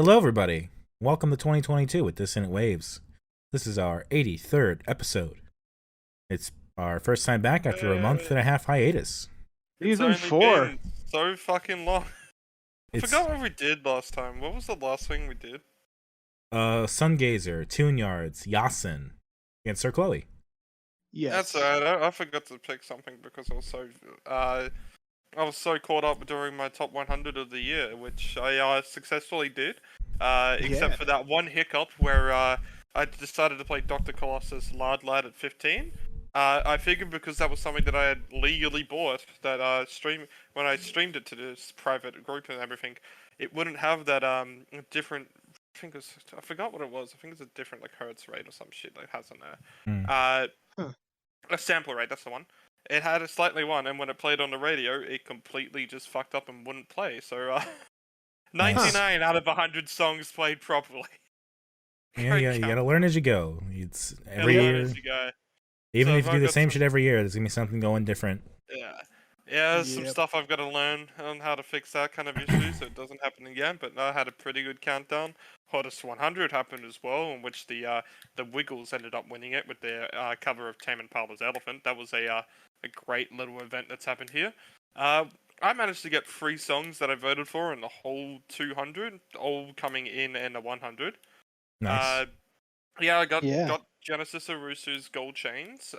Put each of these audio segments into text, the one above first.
Hello, everybody. Welcome to 2022 with Dissonant Waves. This is our 83rd episode. It's our first time back after a month and a half hiatus. It's Even only four. been so fucking long. I It's forgot what we did last time. What was the last thing we did? Sungazer, Toon Yards, Yasin, and Sir Chloe. Yes. That's alright. I forgot to pick something because I was so caught up during my top 100 of the year, which I successfully did. Except for that one hiccup where I decided to play Dr. Colossus Lard Lad at 15. I figured because that was something that I had legally bought, that when I streamed it to this private group and everything, it wouldn't have that different. I forgot what it was. I think it's a different like hertz rate or some shit that it has on there. A sampler rate. That's the one. It had a slightly one, and when it played on the radio, it completely just fucked up and wouldn't play. So 99 out of 100 songs played properly. Yeah, you gotta learn as you go. It's every Learn year. as you go. Even So if you I've do the got same some- shit every year, there's gonna be something going different. Yeah, there's some Yep. stuff I've got to learn on how to fix that kind of issue so it doesn't happen again. But I had a pretty good countdown. Hottest 100 happened as well, in which the Wiggles ended up winning it with their cover of Tame Impala's Elephant. That was a great little event that's happened here. I managed to get 3 songs that I voted for in the whole 200, all coming in the 100. Nice. Yeah, I got Yeah. Genesis Arusu's Gold Chains,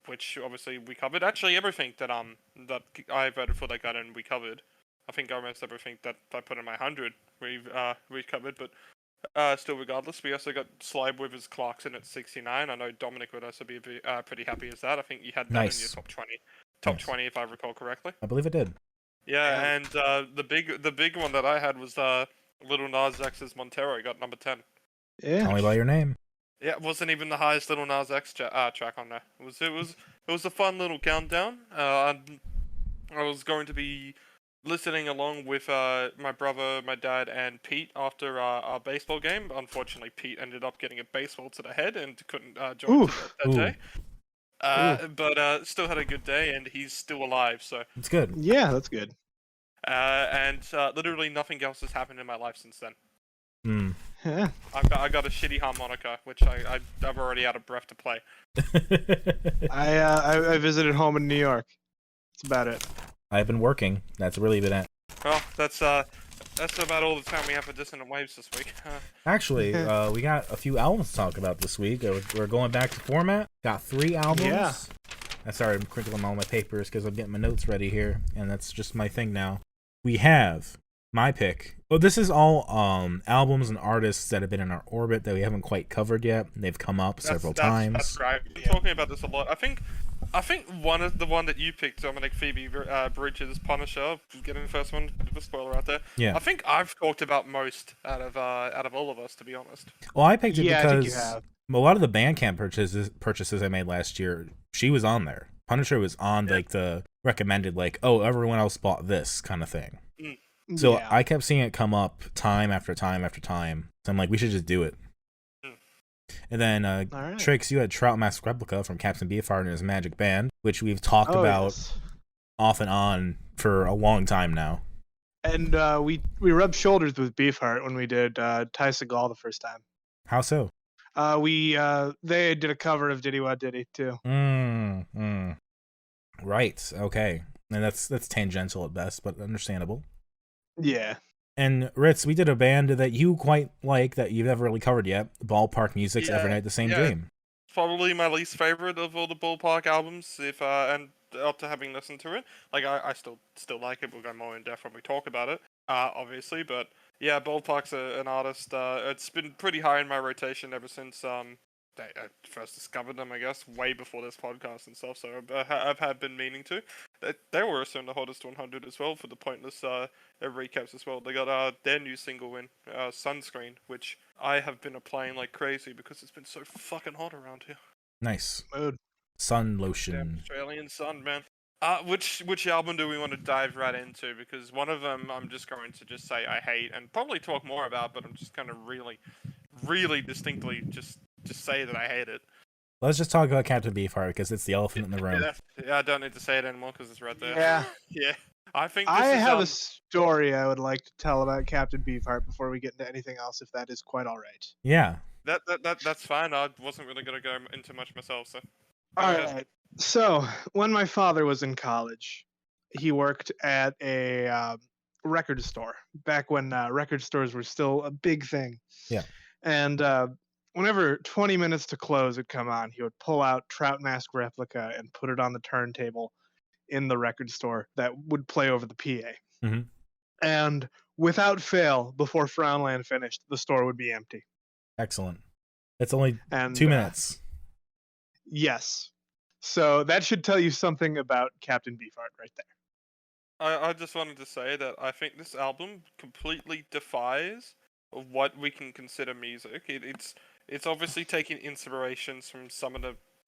which obviously we covered. Actually, everything that I voted for that got in, we covered. I think almost everything that I put in my 100, we covered. But still, regardless, we also got Slide Withers Clarkson at 69. I know Dominic would also be pretty happy as that. I think you had that in your Nice. top 20, Nice. 20 if I recall correctly. I believe it did. Yeah, and the big one that I had was Little Nas X's Montero got number 10. Yeah. Tell me by your name. Yeah, it wasn't even the highest Little Nas X track on there. It was a fun little countdown. I was going to be listening along with my brother, my dad, and Pete after our baseball game. Unfortunately, Pete ended up getting a baseball to the head and couldn't join that day. But still had a good day, and he's still alive. So It's good. Yeah, that's good. and literally nothing else has happened in my life since then. Hmm. Yeah. I got a shitty harmonica, which I'm already out of breath to play. I visited home in New York. That's about it. I've been working. That's really been it. Well, that's about all the time we have for Dissonant Waves this week. Actually, we got a few albums to talk about this week. We're going back to format. Got 3 albums. Yeah. I started crinkling all my papers because I'm getting my notes ready here, and that's just my thing now. We have my pick. Well, this is all albums and artists that have been in our orbit that we haven't quite covered yet. They've come up several times. That's right. We've been talking about this a lot. I think the one that you picked, Dominic, Phoebe Bridges, Punisher, getting the first one, bit of a spoiler out there. Yeah. I think I've talked about most out of all of us, to be honest. Well, I picked it Yeah, I think you because have. a lot of the Bandcamp purchases I made last year, she was on there. Punisher was on like the recommended, like, oh, everyone else bought this kind of thing. So Yeah. I kept seeing it come up time after time after time. So I'm like, we should just do it. And then Alright. Trix, you had Trout Mask Replica from Captain Beefheart and his Magic Band, which we've talked about Yes. off and on for a long time now. And we rubbed shoulders with Beefheart when we did Ty Segall the first time. How so? They did a cover of Diddy Wah Diddy too. Right. Okay. And that's tangential at best, but understandable. Yeah. And Ritz, we did a band that you quite like that you've never really covered yet. Ballpark Music's Yeah, Every Night the Same yeah. Dream. Probably my least favorite of all the Ballpark albums. If and after having listened to it, like I still like it. We'll go more in depth when we talk about it, obviously. But yeah, Ballpark's an artist. It's been pretty high in my rotation ever since I first discovered them. I guess way before this podcast and stuff. So I've had been meaning to. They were also in the hottest 100 as well for the pointless recaps as well. They got their new single in, Sunscreen, which I have been applying like crazy because it's been so fucking hot around here. Nice. Mood. Sun Damn lotion. Australian sun, man. Which album do we want to dive right into? Because one of them I'm just going to just say I hate and probably talk more about, but I'm just going to really distinctly just say that I hate it. Let's just talk about Captain Beefheart because it's the elephant in the room. Yeah, I don't need to say it anymore because it's right there. Yeah. Yeah. I think I this is have a story I would like to tell about Captain Beefheart before we get into anything else, if that is quite all right. Yeah. that's fine. I wasn't really gonna go into much myself, so go All ahead. right. So, when my father was in college, he worked at a record store back when record stores were still a big thing. Yeah. And whenever 20 minutes to close would come on, he would pull out Trout Mask Replica and put it on the turntable in the record store that would play over the PA. Hmm. And without fail, before Frownland finished, the store would be empty. Excellent. It's only And 2 minutes. yes. So that should tell you something about Captain Beefheart right there. I just wanted to say that I think this album completely defies what we can consider music. It's obviously taking inspirations from some of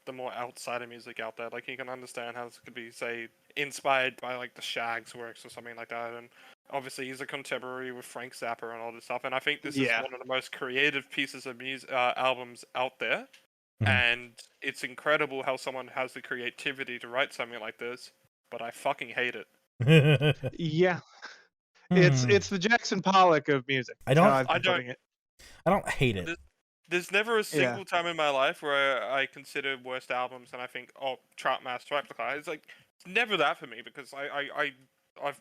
the more outsider music out there. Like you can understand how this could be, say, inspired by like the Shags works or something like that. And obviously he's a contemporary with Frank Zappa and all this stuff. And I think this is Yeah. one of the most creative pieces of music albums out there. Mhm. And it's incredible how someone has the creativity to write something like this. But I fucking hate it. Yeah. Hmm. It's the Jackson Pollock of music. I That's how don't- I've been I don't- putting it. I don't hate it. There's never a single time in my life where I consider worst albums and I think, oh, Trout Mask Replica. It's like, it's never that for me because I've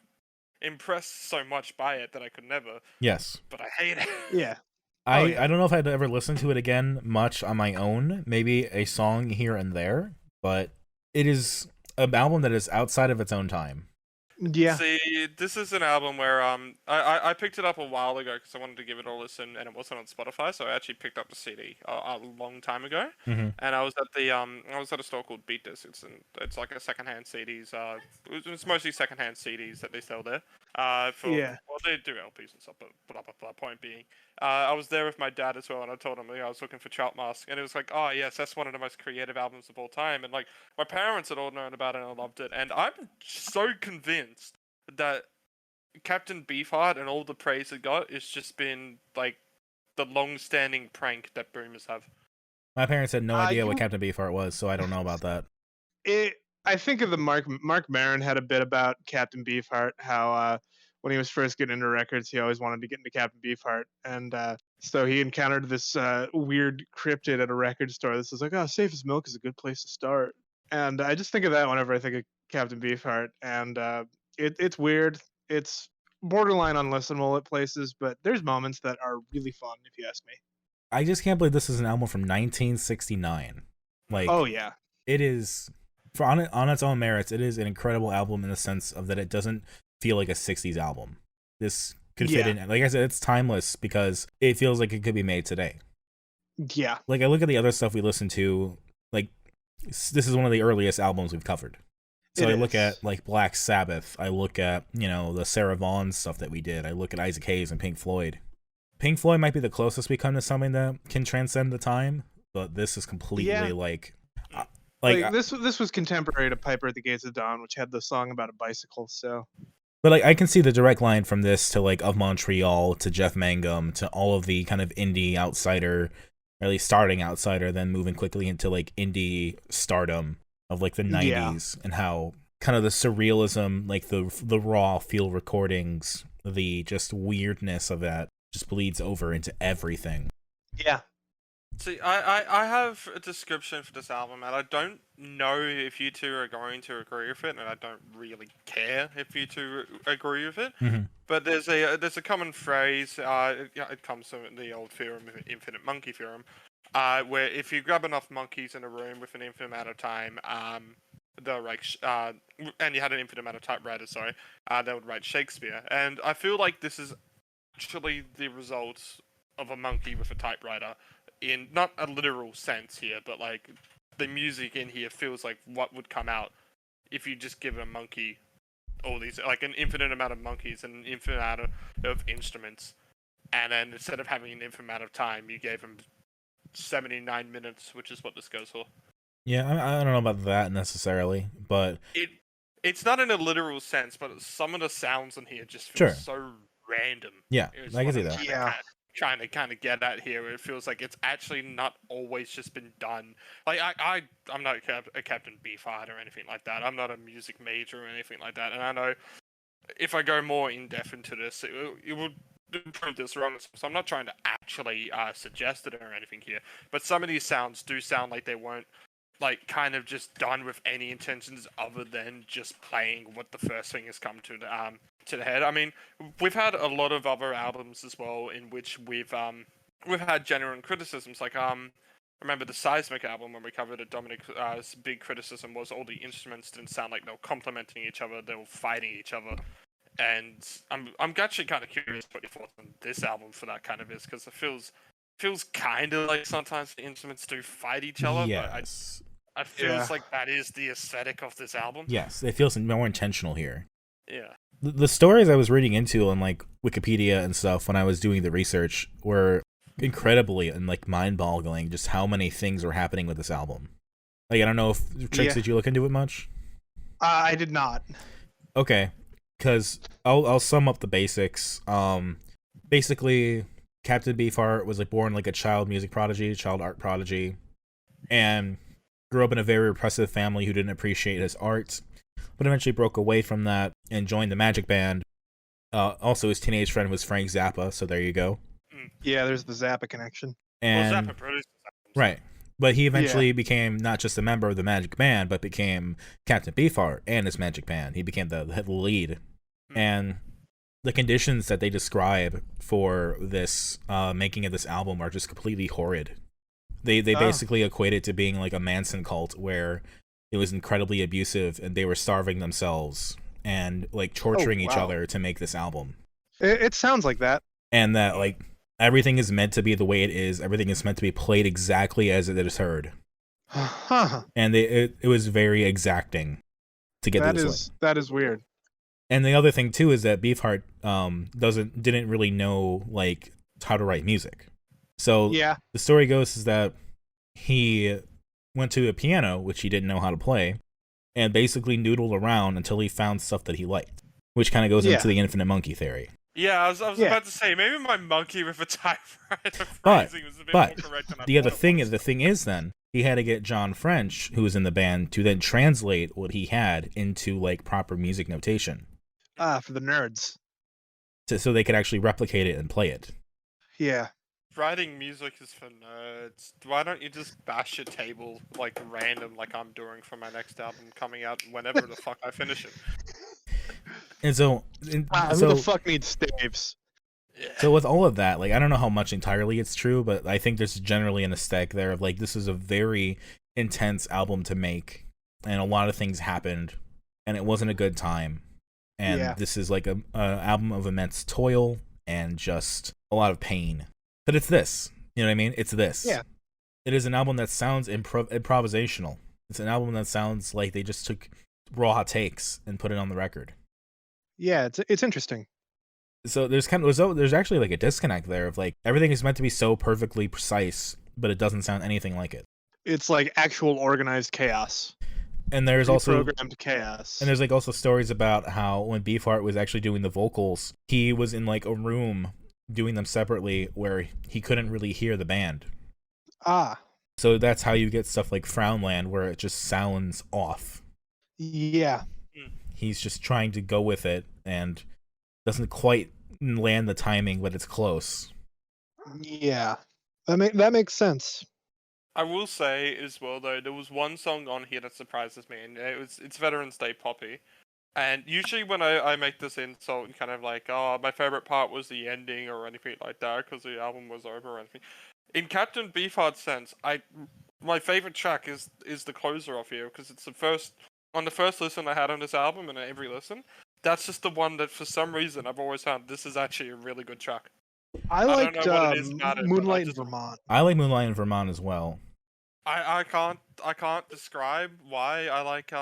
impressed so much by it that I could never, Yes. but I hate it. Yeah. I, Oh, yeah. I don't know if I'd ever listen to it again much on my own. Maybe a song here and there, but it is an album that is outside of its own time. Yeah. See, this is an album where I picked it up a while ago because I wanted to give it a listen and it wasn't on Spotify, so I actually picked up the CD a long time ago. Mhm. And I was at a store called Beat This. It's like a secondhand CDs. It's mostly secondhand CDs that they sell there. Yeah. Well, they do LPs and stuff, but blah blah blah. Point being, I was there with my dad as well, and I told him I was looking for Trout Mask, and it was like, oh yes, that's one of the most creative albums of all time, and like my parents had all known about it and loved it, and I'm so convinced that Captain Beefheart and all the praise it got has just been like the long-standing prank that boomers have. My parents had no idea what you- Captain Beefheart was, so I don't know about that. I think of the Mark Maron had a bit about Captain Beefheart, how when he was first getting into records, he always wanted to get into Captain Beefheart, and so he encountered this weird cryptid at a record store. This is like, oh, Safe as Milk is a good place to start, and I just think of that whenever I think of Captain Beefheart, and it's weird. It's borderline unlistenable at places, but there's moments that are really fun, if you ask me. I just can't believe this is an album from 1969. Like, Oh yeah. it is, for on its own merits, it is an incredible album in the sense of that it doesn't feel like a 60s album. This could fit in. Like I said, it's timeless because it feels like it could be made today. Yeah. Like, I look at the other stuff we listen to, like, this is one of the earliest albums we've covered. So I look at, like, Black Sabbath. I look at, the Sarah Vaughan stuff that we did. I look at Isaac Hayes and Pink Floyd. Pink Floyd might be the closest we come to something that can transcend the time, but this is completely, like this was contemporary to Piper at the Gates of Dawn, which had the song about a bicycle, so... But like I can see the direct line from this to like Of Montreal to Jeff Mangum to all of the kind of indie outsider, or at least starting outsider, then moving quickly into like indie stardom of like the 90s and how kind of the surrealism, like the raw field recordings, the just weirdness of that just bleeds over into everything. Yeah. See, I have a description for this album, and I don't know if you two are going to agree with it, and I don't really care if you two agree with it. Mm-hmm. But there's a common phrase. It comes from the old theorem, infinite monkey theorem, where if you grab enough monkeys in a room with an infinite amount of time, they'll write, and you had an infinite amount of typewriters, sorry, they would write Shakespeare. And I feel like this is actually the result of a monkey with a typewriter. In not a literal sense here, but like the music in here feels like what would come out if you just give a monkey all these, like an infinite amount of monkeys and an infinite amount of instruments, and then instead of having an infinite amount of time, you gave him 79 minutes, which is what this goes for. Yeah, I don't know about that necessarily, but it's not in a literal sense, but some of the sounds in here just feel so random. Yeah, I can see that. Yeah. Trying to kind of get at here, where it feels like it's actually not always just been done. Like I'm not a Captain Beefheart or anything like that. I'm not a music major or anything like that, and I know if I go more in depth into this, it will prove this wrong. So I'm not trying to actually suggest it or anything here, but some of these sounds do sound like they weren't like kind of just done with any intentions other than just playing what the first thing has come to the head. I mean, we've had a lot of other albums as well in which we've had genuine criticisms. Like remember the Seismic album when we covered it. Dominic's big criticism was all the instruments didn't sound like they were complementing each other; they were fighting each other. And I'm actually kind of curious what your thoughts on this album for that kind of is, because it feels kind of like sometimes the instruments do fight each other. Yes. But I feels like that is the aesthetic of this album. Yes, it feels more intentional here. Yeah. The stories I was reading into on like Wikipedia and stuff when I was doing the research were incredibly and like mind-boggling. Just how many things were happening with this album. Like I don't know if Tricks, did you look into it much? I did not. Okay, because I'll sum up the basics. Basically, Captain Beefheart was like born like a child art prodigy, and grew up in a very repressive family who didn't appreciate his art, but eventually broke away from that and joined the Magic Band. Also, his teenage friend was Frank Zappa, so there you go. Yeah, there's the Zappa connection. And Zappa produced right, but he eventually became not just a member of the Magic Band, but became Captain Beefheart and his Magic Band. He became the lead, and the conditions that they describe for this making of this album are just completely horrid. They basically equate it to being like a Manson cult where it was incredibly abusive and they were starving themselves and like torturing each other to make this album. It sounds like that. And that like everything is meant to be the way it is. Everything is meant to be played exactly as it is heard. And it was very exacting to get this way. That is weird. And the other thing too is that Beefheart didn't really know like how to write music. So the story goes is that he went to a piano, which he didn't know how to play, and basically noodled around until he found stuff that he liked, which kind of goes into the infinite monkey theory. Yeah, I was about to say, maybe my monkey with a typewriter phrasing was a bit more correct than I thought. The thing is then, he had to get John French, who was in the band, to then translate what he had into like proper music notation. For the nerds. So they could actually replicate it and play it. Yeah. Writing music is for nerds. Why don't you just bash your table like random, like I'm doing for my next album coming out whenever the fuck I finish it? And so, who the fuck needs staves? So with all of that, like I don't know how much entirely it's true, but I think there's generally an aesthetic there of like this is a very intense album to make, and a lot of things happened, and it wasn't a good time, and this is like a album of immense toil and just a lot of pain. But it's this, you know what I mean? It's this. Yeah. It is an album that sounds improvisational. It's an album that sounds like they just took raw takes and put it on the record. Yeah, it's interesting. So there's actually like a disconnect there of like everything is meant to be so perfectly precise, but it doesn't sound anything like it. It's like actual organized chaos. And there's also programmed chaos. And there's like also stories about how when Beefheart was actually doing the vocals, he was in like a room doing them separately where he couldn't really hear the band. So that's how you get stuff like Frownland where it just sounds off. Yeah. He's just trying to go with it and doesn't quite land the timing, but it's close. Yeah. That makes sense. I will say as well though, there was one song on here that surprises me, and it's Veterans Day Poppy. And usually when I make this insult and kind of like, oh, my favorite part was the ending or anything like that because the album was over or anything. In Captain Beefheart's sense, my favorite track is the closer of here because it's the first listen I had on this album and every listen. That's just the one that for some reason I've always found this is actually a really good track. I liked Moonlight in Vermont. I like Moonlight in Vermont as well. I can't describe why I like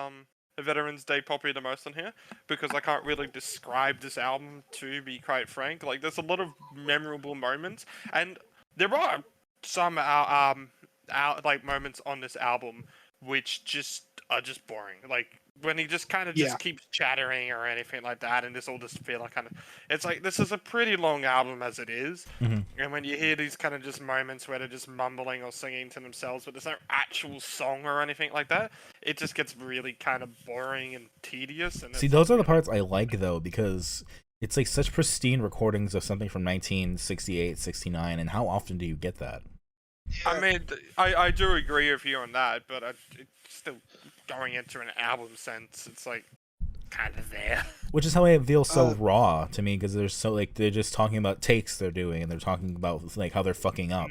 Veterans Day Poppy the most on here because I can't really describe this album, to be quite frank. Like there's a lot of memorable moments, and there are some like moments on this album which are just boring. Like when he just kind of just keeps chattering or anything like that, and this all just feel like kind of, it's like this is a pretty long album as it is, and when you hear these kind of just moments where they're just mumbling or singing to themselves, but there's no actual song or anything like that, it just gets really kind of boring and tedious. And see, those are the parts I like though, because it's like such pristine recordings of something from 1968, 69, and how often do you get that? I mean, I do agree with you on that, but it's still going into an album sense. It's like kind of there. Which is how it feels so raw to me, because they're so like they're just talking about takes they're doing, and they're talking about like how they're fucking up.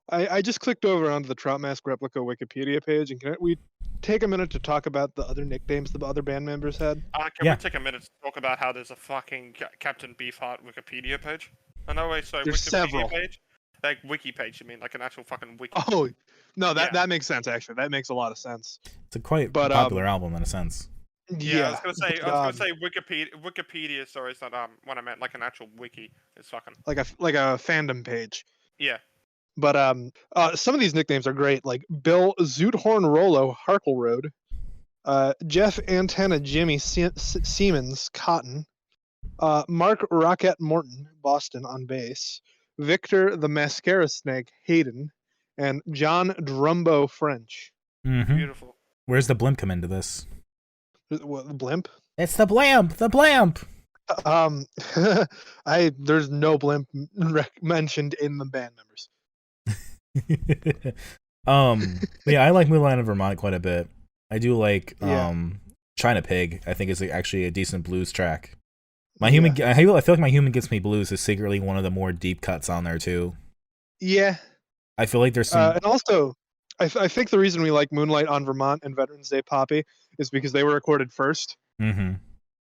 I just clicked over onto the Trout Mask Replica Wikipedia page, and can we take a minute to talk about the other nicknames the other band members had? Can we take a minute to talk about how there's a fucking Captain Beefheart Wikipedia page? Oh, no, wait, sorry, There's Wikipedia several. Page? Like, wiki page, you mean? Like an actual fucking wiki? Oh, no, that makes sense, actually. That makes a lot of sense. It's a quite popular album in a sense. Yeah, I was gonna say Wikipedia, sorry, it's not what I meant, like an actual wiki. It's fucking... Like a fandom page. Yeah. But some of these nicknames are great, like Bill Zoothorn Rollo, Harkle Road, Jeff Antenna Jimmy Siemens, Cotton, Mark Rocket Morton, Boston on bass, Victor the Mascara Snake, Hayden, and John Drumbo French. Beautiful. Where's the blimp come into this? What, the blimp? It's the blimp! The blimp! There's no blimp mentioned in the band members. Yeah, I like Moonlight in Vermont quite a bit. I do like China Pig. I think is actually a decent blues track. I feel like My Human Gets Me Blues is secretly one of the more deep cuts on there too. Yeah, I feel like there's some, and also I think the reason we like Moonlight on Vermont and Veterans Day Poppy is because they were recorded first.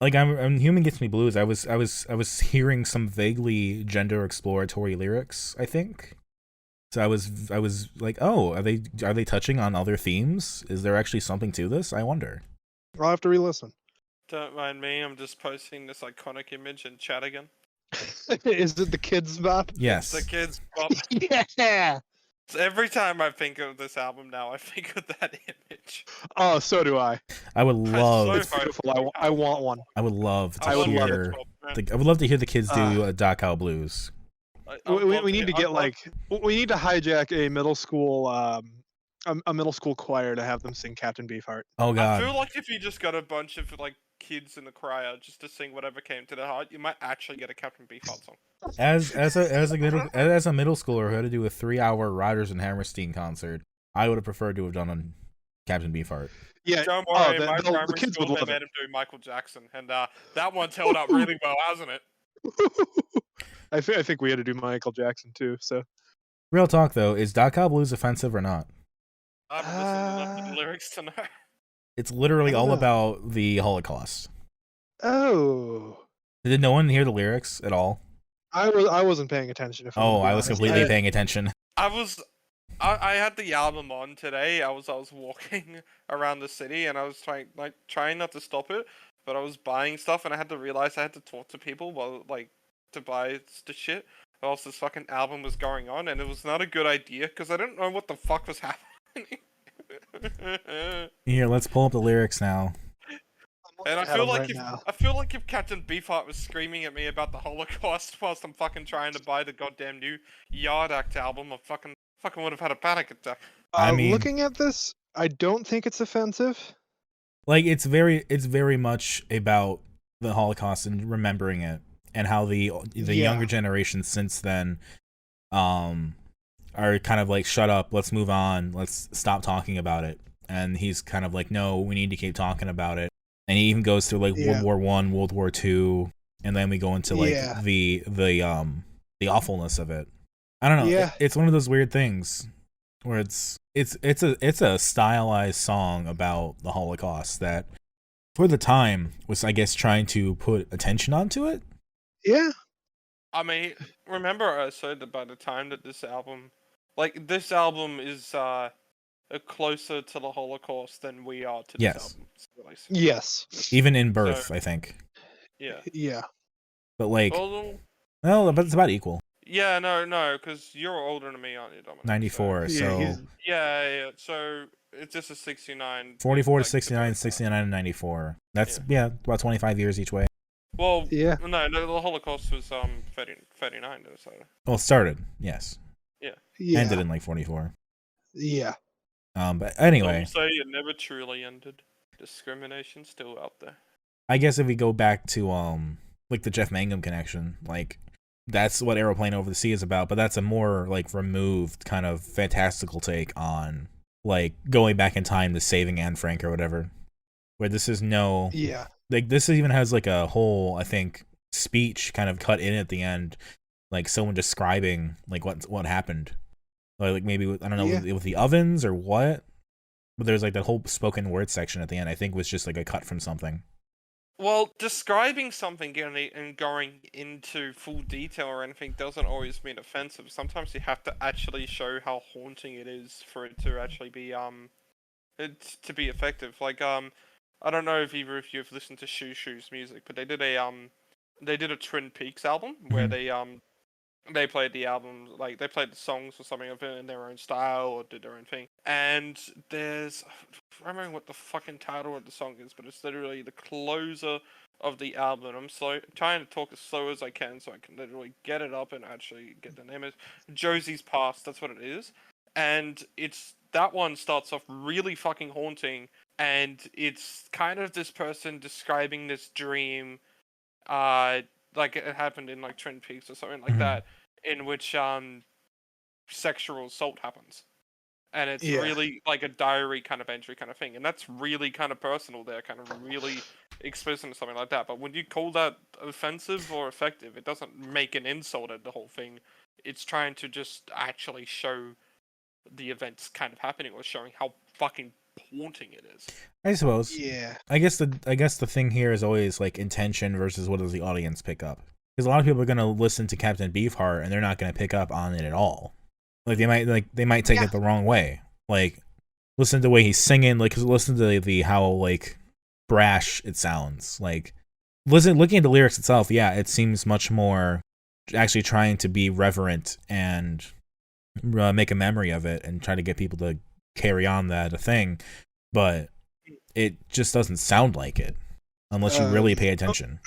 Like I'm Human Gets Me Blues. I was hearing some vaguely gender exploratory lyrics, I think. So I was like, oh, are they touching on other themes? Is there actually something to this? I wonder. I'll have to re-listen. Don't mind me, I'm just posting this iconic image in chat again. Is it the kids bop? Yes. The kids bop. Yeah. So every time I think of this album now, I think of that image. Oh, so do I. I would love. It's beautiful. I want one. I would love to I would love hear. it. I would love to hear the kids do Dachau Blues. We need to get we need to hijack a middle school choir to have them sing Captain Beefheart. Oh god. I feel like if you just got a bunch of like kids in the crowd just to sing whatever came to their heart, you might actually get a Captain Beefheart song. As a middle schooler who had to do a 3-hour Rodgers and Hammerstein concert, I would have preferred to have done on Captain Beefheart. Yeah, don't worry, my primary school they made him do Michael Jackson, and that one's held up really well, hasn't it? I think we had to do Michael Jackson too. So, real talk though, is Dachau Blues offensive or not? I haven't listened enough to the lyrics to know. It's literally all about the Holocaust. Oh. Did no one hear the lyrics at all? I wasn't paying attention. I was completely paying attention. I had the album on today. I was walking around the city and I was trying not to stop it, but I was buying stuff and I had to realize I had to talk to people while to buy the shit. Or else this fucking album was going on, and it was not a good idea because I didn't know what the fuck was happening. Here, let's pull up the lyrics now. And I feel like if Captain Beefheart was screaming at me about the Holocaust whilst I'm fucking trying to buy the goddamn new Yard Act album, I fucking would have had a panic attack. I mean, looking at this, I don't think it's offensive. Like it's very much about the Holocaust and remembering it, and how the younger generation since then, are kind of like, shut up, let's move on, let's stop talking about it. And he's kind of like, no, we need to keep talking about it. And he even goes through like World War I, World War II, and then we go into like the awfulness of it. I don't know. Yeah. It's one of those weird things where it's a stylized song about the Holocaust that, for the time, was, I guess, trying to put attention onto it. Yeah. I mean, remember I said that by the time that this album is closer to the Holocaust than we are to this album. Yes. Even in birth, I think. Yeah. Yeah. But like, but it's about equal. Yeah, no, because you're older than me, aren't you, Dominic? 94. Yeah, So he's Yeah. So it's just a 69. 44 to like, 69, 69 to 94. That's Yeah. about 25 years each way. Well, yeah. no, the Holocaust was 39, so Well, it started, yes. yeah. Ended Yeah. in like 44. Yeah. But Some anyway, say it never truly ended. Discrimination still out there. I guess if we go back to like the Jeff Mangum connection, like that's what Aeroplane Over the Sea is about, but that's a more like removed kind of fantastical take on like going back in time to saving Anne Frank or whatever. Where this is no Yeah. like this even has like a whole I think speech kind of cut in at the end, like someone describing like what happened, like maybe with, I don't know Yeah. with the ovens or what, but there's like that whole spoken word section at the end. I think was just like a cut from something. Well, describing something and going into full detail or anything doesn't always mean offensive. Sometimes you have to actually show how haunting it is for it to actually be to be effective. Like I don't know if either of you have listened to Shoo Shoo's music, but they did a Twin Peaks album where Mhm. they played the album, like they played the songs or something of it in their own style or did their own thing. And there's, I don't remember what the fucking title of the song is, but it's literally the closer of the album. I'm trying to talk as slow as I can so I can literally get it up and actually get the name of it. Josie's Past, that's what it is. And that one starts off really fucking haunting, and it's kind of this person describing this dream, like it happened in like Twin Peaks or something like Mhm. that, in which sexual assault happens, and it's Yeah. really like a diary kind of entry kind of thing, and that's really kind of personal there, kind of really explicit or something like that. But when you call that offensive or effective, it doesn't make an insult at the whole thing. It's trying to just actually show the events kind of happening or showing how fucking haunting it is. I suppose. Yeah. I guess the thing here is always like intention versus what does the audience pick up. Because a lot of people are gonna listen to Captain Beefheart and they're not gonna pick up on it at all. Like they might take Yeah. it the wrong way. Like listen to the way he's singing. Like listen to the how like brash it sounds. Like looking at the lyrics itself. Yeah, it seems much more actually trying to be reverent and make a memory of it and try to get people to carry on that thing. But it just doesn't sound like it unless you really pay attention.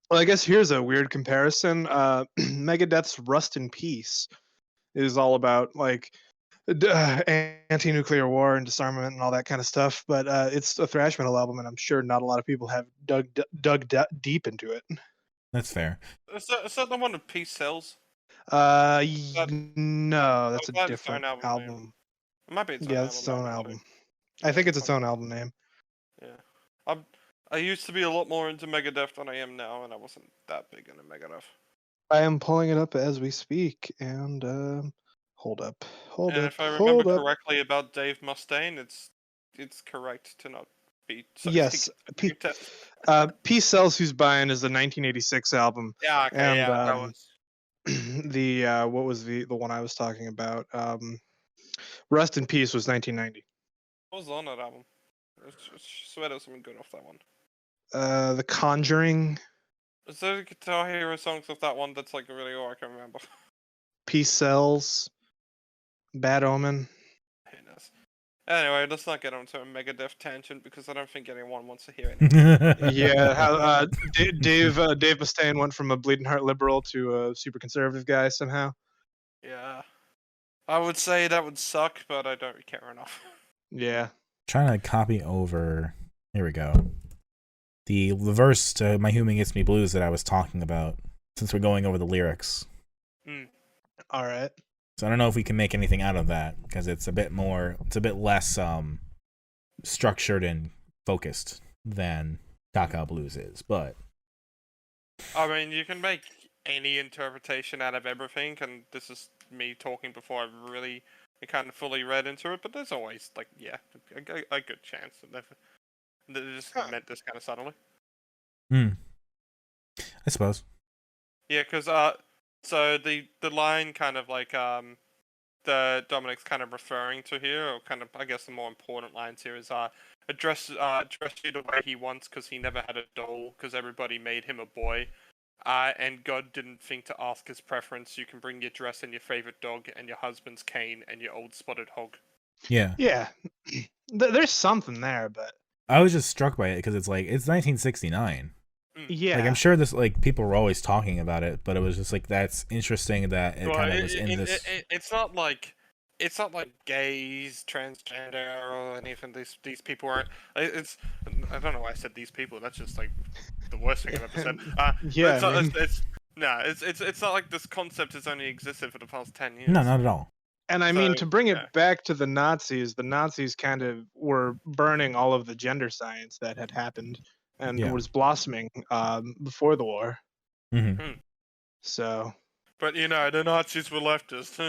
Well, I guess here's a weird comparison. Megadeth's Rust in Peace is all about like anti-nuclear war and disarmament and all that kind of stuff. But it's a thrash metal album, and I'm sure not a lot of people have dug deep into it. That's fair. Is that the one with Peace Cells? That, No, that's a that's its own different album name. album. It might be its own Yeah, album. it's its own album. Yeah, I think it's it's its own album name. Yeah. I used to be a lot more into Megadeth than I am now, and I wasn't that big into Megadeth. I am pulling it up as we speak, and hold up, And if I remember hold up. correctly about Dave Mustaine, it's correct to not be so Yes, Peace Cells Who's Buying is the 1986 album, Yeah, okay, and yeah, that was. the what was the one I was talking about? Rust in Peace was 1990. What was on that album? I swear there was something good off that one. The Conjuring, Is there a Guitar Hero songs off that one that's like really all I can remember? Peace Cells, Bad Omen. Goodness. Anyway, let's not get onto a Megadeth tangent because I don't think anyone wants to hear it. Yeah, how Dave Mustaine went from a bleeding heart liberal to a super conservative guy somehow. Yeah. I would say that would suck, but I don't care enough. Yeah. Trying to copy over. Here we go. The verse to "My Human Gets Me Blues" that I was talking about. Since we're going over the lyrics, All right. so I don't know if we can make anything out of that because it's a bit less structured and focused than Knockout Blues is. But I mean, you can make any interpretation out of everything, and this is me talking before I've really kind of fully read into it, but there's always, like, yeah, a good chance that they just meant this kind of subtly. I suppose. Yeah, because, so the line kind of like, the Dominic's kind of referring to here, or kind of, I guess the more important lines here is, address you the way he wants because he never had a doll because everybody made him a boy. and God didn't think to ask his preference. You can bring your dress and your favorite dog and your husband's cane and your old spotted hog. Yeah. Yeah. There's something there, but I was just struck by it because it's 1969. yeah. Like I'm sure this people were always talking about it, but it was just that's interesting that it kind of was in this. It's not like gays, transgender, or anything. These people aren't. It's I don't know why I said these people. That's just the worst thing I've ever said. Yeah, it's not like this concept has only existed for the past 10 years. No, not at all. And I mean, to bring it back to the Nazis kind of were burning all of the gender science that had happened and was blossoming before the war. Mm-hmm. So. But the Nazis were leftists.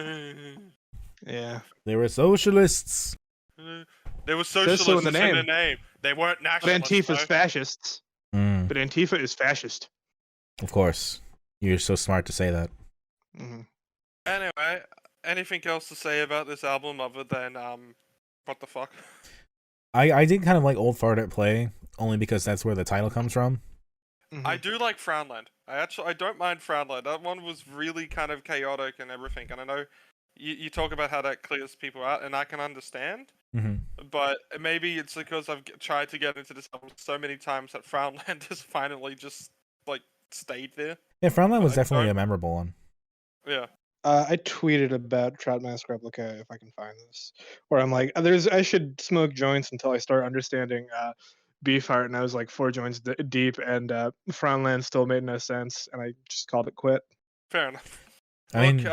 Yeah. They were socialists. They were socialists in the name. They weren't nationalists. But Antifa's fascists. Mm. But Antifa is fascist. Of course. You're so smart to say that. Mm-hmm. Anyway, anything else to say about this album other than what the fuck? I did kind of like Old Fart at Play, only because that's where the title comes from. Mm-hmm. I do like Frownland. I don't mind Frownland. That one was really kind of chaotic and everything. And I know you talk about how that clears people out, and I can understand. Mm-hmm. But maybe it's because I've tried to get into this album so many times that Frownland has finally just stayed there. Yeah, Frownland was definitely a memorable one. Yeah. I tweeted about Trout Mask Replica, if I can find this, where I'm like, I should smoke joints until I start understanding Beefheart, and I was 4 joints deep, and Frownland still made no sense, and I just called it quit. Fair enough. I mean,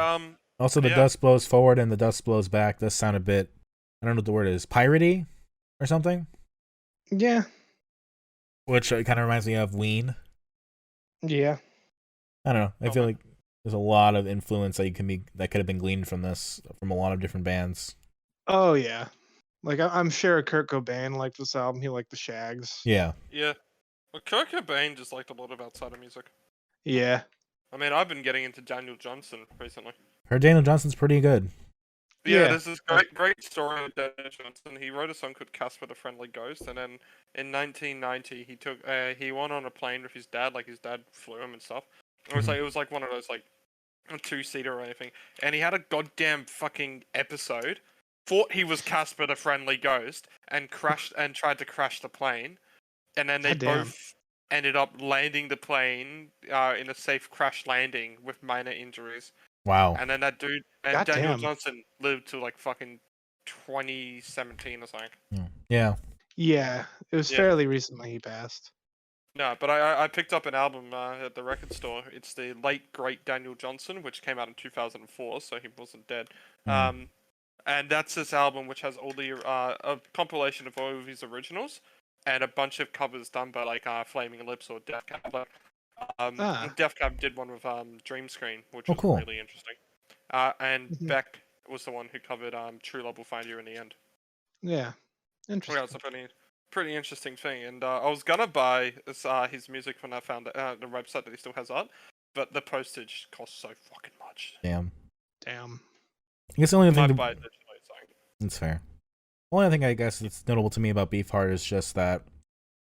also the dust blows forward and the dust blows back does sound a bit, I don't know what the word is, piratey or something? Yeah. Which kind of reminds me of Ween. Yeah. I don't know. I feel like there's a lot of influence that could have been gleaned from a lot of different bands. Oh yeah. I'm sure Kurt Cobain liked this album. He liked the Shags. Yeah. Yeah. Well, Kurt Cobain just liked a lot of outsider music. Yeah. I mean, I've been getting into Daniel Johnston recently. Heard Daniel Johnston's pretty good. Yeah, there's this great story of Daniel Johnston. He wrote a song called "Casper the Friendly Ghost," and then in 1990 he went on a plane with his dad. His dad flew him and stuff. It was like one of those a 2-seater or anything, and he had a goddamn fucking episode. Thought he was Casper the Friendly Ghost and tried to crash the plane, and then they both ended up landing the plane in a safe crash landing with minor injuries. Wow. And then that dude, Daniel Johnston lived to fucking 2017 or something. Yeah. Yeah, it was fairly recently he passed. No, but I picked up an album at the record store. It's the late great Daniel Johnston, which came out in 2004, so he wasn't dead. And that's this album which has all the a compilation of all of his originals and a bunch of covers done by Flaming Lips or Death Cab. Death Cab did one with Dream Screen, which was really interesting. And Beck was the one who covered True Love Will Find You in the End. Yeah, interesting. Yeah, it's a pretty interesting thing. And I was gonna buy his music when I found the website that he still has up, but the postage costs so fucking much. Damn. I guess the only thing buy it digitally, so. That's fair. The only thing I guess that's notable to me about Beefheart is just that,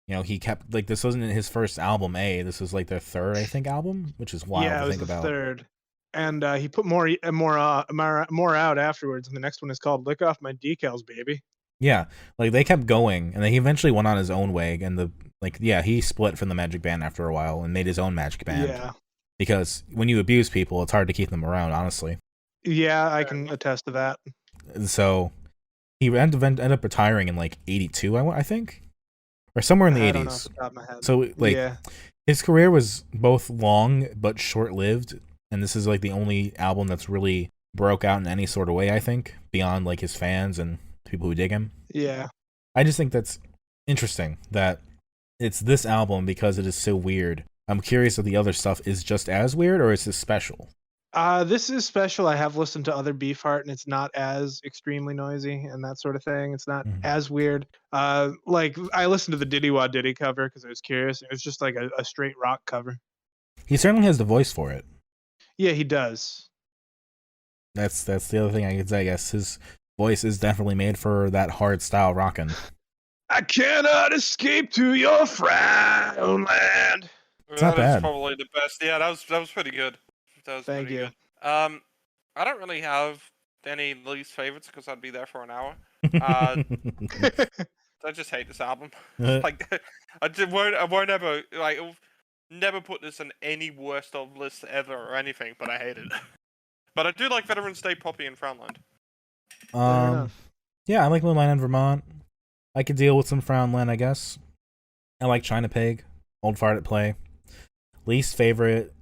he kept this wasn't his first album. This was their third, I think, album, which is wild to think about. Yeah, it was the third. And he put more out afterwards, and the next one is called "Lick Off My Decals, Baby." Yeah, they kept going, and then he eventually went on his own way, and he split from the Magic Band after a while and made his own Magic Band. Yeah. Because when you abuse people, it's hard to keep them around, honestly. Yeah, I can attest to that. And so he ended up retiring in 82, I think, or somewhere in the 80s. Don't know off the top of my head. So his career was both long but short-lived, and this is the only album that's really broke out in any sort of way, I think, beyond his fans and people who dig him. Yeah. I just think that's interesting that it's this album because it is so weird. I'm curious if the other stuff is just as weird or is this special? This is special. I have listened to other Beefheart, and it's not as extremely noisy and that sort of thing. It's not as weird. I listened to the Diddy Wah Diddy cover because I was curious. It was just a straight rock cover. He certainly has the voice for it. Yeah, he does. That's the other thing I could say. I guess his voice is definitely made for that hard style rockin'. I cannot escape to your frown land. It's not That is bad. probably the best. Yeah, that was pretty good. That was Thank pretty you. good. I don't really have any least favorites because I'd be there for an hour. Uh, I just hate this album. Like, I won't ever like never put this in any worst of lists ever or anything. But I hate it. But I do like Veterans Day, Poppy, and Frownland. Fair enough. Yeah, I like Moonlight in Vermont. I could deal with some Frownland, I guess. I like China Pig, Old Fart at Play. Least favorite,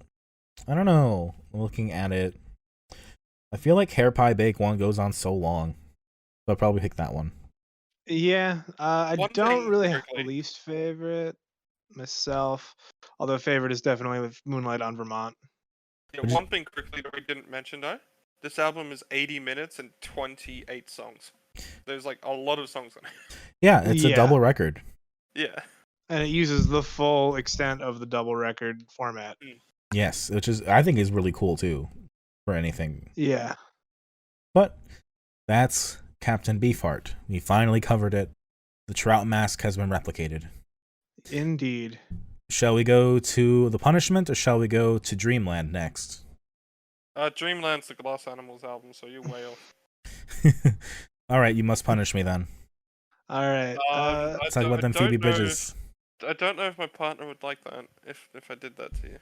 I don't know. Looking at it, I feel like Hair Pie Bake One goes on so long, so I'll probably pick that one. Yeah, I One don't thing really have a quickly. least favorite myself, although favorite is definitely with Moonlight on Vermont. Yeah, Which is- one thing quickly that we didn't mention though. This album is 80 minutes and 28 songs. There's like a lot of songs on it. Yeah, it's a Yeah. double record. Yeah. And it uses the full extent of the double record format. Yes, which is I think is really cool too for anything. Yeah. But that's Captain Beefheart. We finally covered it. The Trout mask has been replicated. Indeed. Shall we go to The Punishment or shall we go to Dreamland next? Dreamland's the Glass Animals album, so you're way off. All right, you must punish me then. All right. Let's talk about them Phoebe Bridges. I don't know if my partner would like that if I did that to you.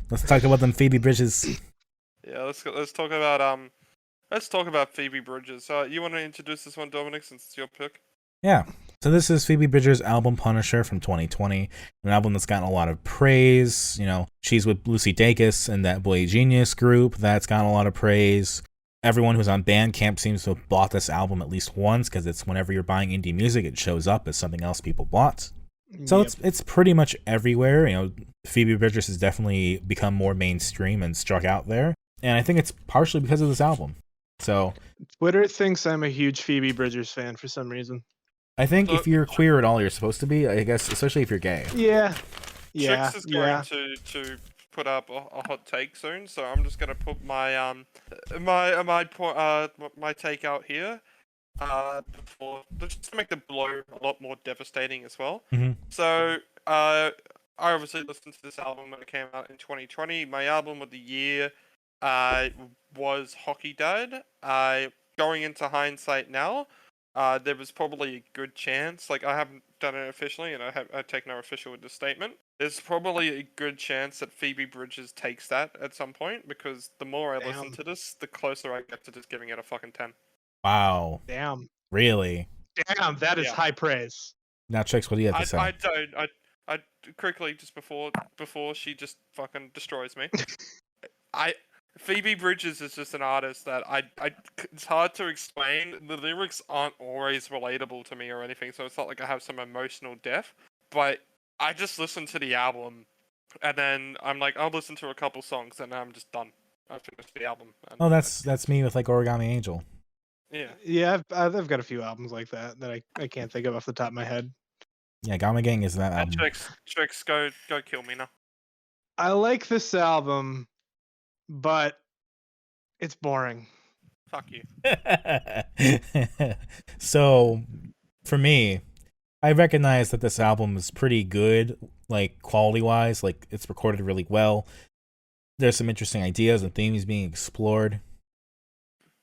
Let's talk about them Phoebe Bridges. Yeah, let's talk about Phoebe Bridges. You want to introduce this one, Dominic, since it's your pick? Yeah. So this is Phoebe Bridgers' album Punisher from 2020, an album that's gotten a lot of praise. You know, she's with Lucy Dacus and that Boy Genius group. That's gotten a lot of praise. Everyone who's on Bandcamp seems to have bought this album at least once because it's whenever you're buying indie music, it shows up as something else people bought. So it's pretty much everywhere. You know, Phoebe Bridgers has definitely become more mainstream and struck out there. And I think it's partially because of this album. So Twitter thinks I'm a huge Phoebe Bridgers fan for some reason. I think if you're queer at all, you're supposed to be, I guess, especially if you're gay. Yeah. Yeah. Chicks is going to put up a hot take soon, so I'm just gonna put my my take out here. Before just to make the blow a lot more devastating as well. Mm-hmm. So I obviously listened to this album when it came out in 2020. My album of the year was Hockey Dad. Going into hindsight now, there was probably a good chance. Like I haven't done it officially, and I take no official with this statement. There's probably a good chance that Phoebe Bridgers takes that at some point because the more I listen to this, the closer I get to just giving it a fucking 10. Wow. Damn. Really? Damn, that is high praise. Now, Chicks, what do you have to say? I quickly, just before she just fucking destroys me. Phoebe Bridgers is just an artist that it's hard to explain. The lyrics aren't always relatable to me or anything, so it's not like I have some emotional depth. But I just listen to the album, and then I'm like, I'll listen to a couple songs, and I'm just done. I finished the album. Oh, that's me with like Origami Angel. Yeah. Yeah, I've got a few albums like that I can't think of off the top of my head. Yeah, Gama Gang is that album. Tricks, go kill me now. I like this album, but it's boring. Fuck you. So, for me, I recognize that this album is pretty good, like quality-wise. Like it's recorded really well. There's some interesting ideas and themes being explored.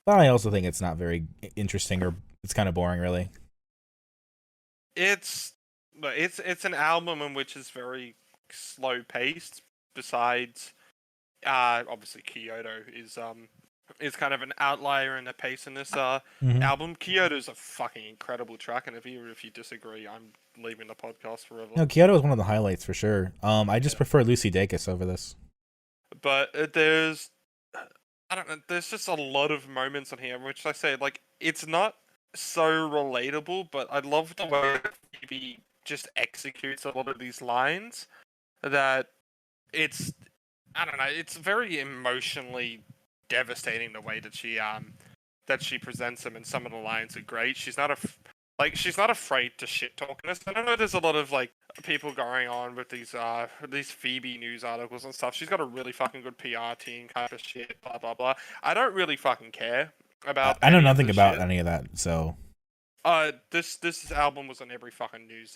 But I also think it's not very interesting, or it's kind of boring, really. It's an album in which is very slow paced. Besides, obviously Kyoto is kind of an outlier in the pace in this album. Kyoto's a fucking incredible track, and if you disagree, I'm leaving the podcast forever. No, Kyoto is one of the highlights for sure. I just prefer Lucy Dacus over this. But I don't know. There's just a lot of moments on here, which I say, like, it's not so relatable, but I love the way Phoebe just executes a lot of these lines. That it's, I don't know. It's very emotionally devastating the way that she presents them, and some of the lines are great. She's not afraid to shit talk in this. I don't know. There's a lot of like people going on with these Phoebe news articles and stuff. She's got a really fucking good PR team, kind of shit, blah blah blah. I don't really fucking care about. I know nothing about any of that, so. This album was on every fucking news